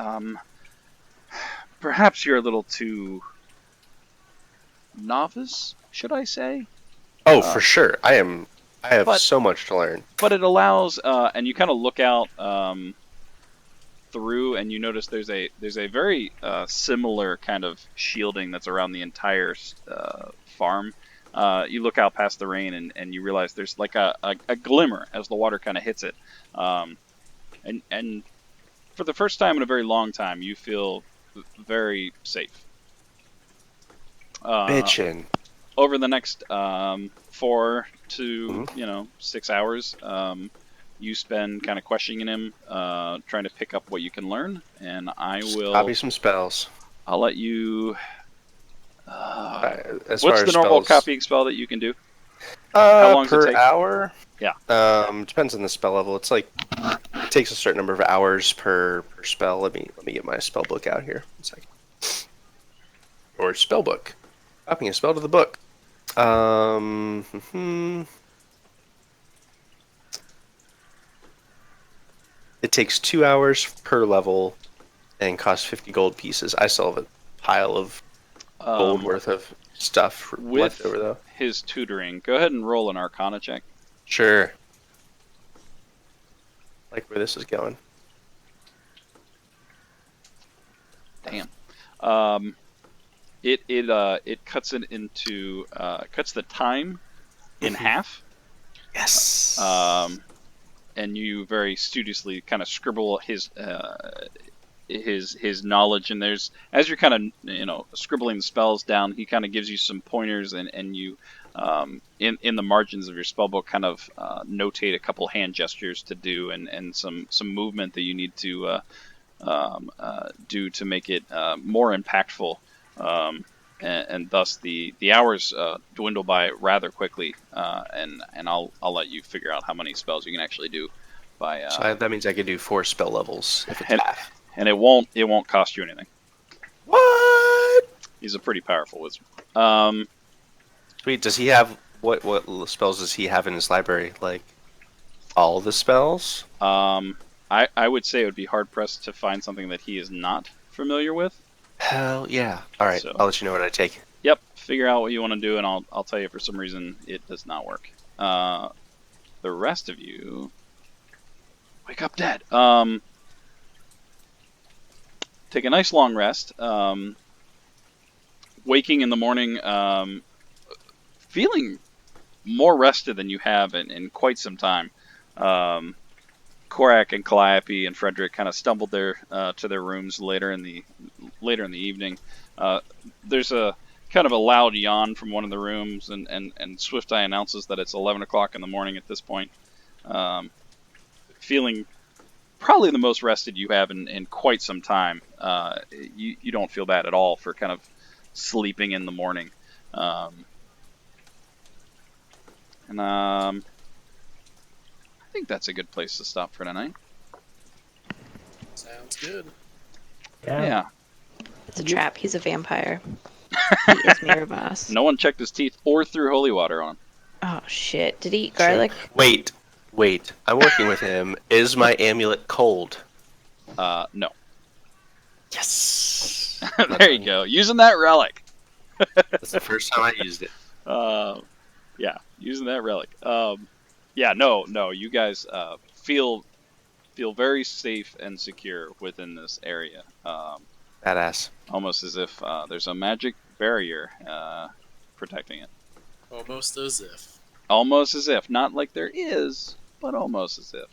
Perhaps you're a little too novice, should I say? Oh, for sure. I have but- so much to learn. But it allows, and you kind of look out through, and you notice there's a very similar kind of shielding that's around the entire farm. You look out past the rain, and you realize there's like a glimmer as the water kind of hits it, and for the first time in a very long time, you feel very safe. Bitchin'. Over the next 4 to 6 hours, you spend kind of questioning him, trying to pick up what you can learn, and I will. Copy some spells. I'll let you. As What's far the as normal spells, copying spell that you can do? How long does it per take? hour? Yeah. Depends on the spell level. It's like it takes a certain number of hours per spell. Let me get my spell book out here. 1 second. Or spell book. Copying a spell to the book. It takes 2 hours per level and costs 50 gold pieces. I still have a pile of gold worth of stuff left over, though. His tutoring, go ahead and roll an Arcana check. Sure. Like where this is going. Damn. It cuts it into cuts the time in half. Yes. And you very studiously kind of scribble his knowledge, and there's, as you're kind of scribbling the spells down, he kind of gives you some pointers, and you in the margins of your spellbook kind of notate a couple hand gestures to do, and some movement that you need to do to make it more impactful, and thus the hours dwindle by rather quickly, and I'll let you figure out how many spells you can actually do by. So that means I could do 4 spell levels if it's half. And it won't cost you anything. What? He's a pretty powerful wizard. Sweet. Does he have what spells does he have in his library? Like all the spells? I would say it would be hard pressed to find something that he is not familiar with. Hell yeah! All right, So- I'll let you know what I take. Yep. Figure out what you want to do, and I'll tell you if for some reason it does not work. The rest of you wake up dead. Take a nice long rest. Waking in the morning, feeling more rested than you have in quite some time. Korak and Calliope and Frederick kind of stumbled to their rooms later in the evening. There's a kind of a loud yawn from one of the rooms, and Swift Eye announces that it's 11 o'clock in the morning at this point. Feeling probably the most rested you have in quite some time. You don't feel bad at all for kind of sleeping in the morning. I think that's a good place to stop for tonight. Sounds good. Yeah. It's a trap. He's a vampire. He is Mirabas. No one checked his teeth or threw holy water on him. Oh shit! Did he eat garlic? Wait. I'm working with him. Is my amulet cold? No. Yes. There you go. Using that relic. That's the first time I used it. Yeah, using that relic. Yeah, no. You guys feel very safe and secure within this area. Badass. Almost as if there's a magic barrier protecting it. Almost as if. Almost as if. Not like there is, but almost as if.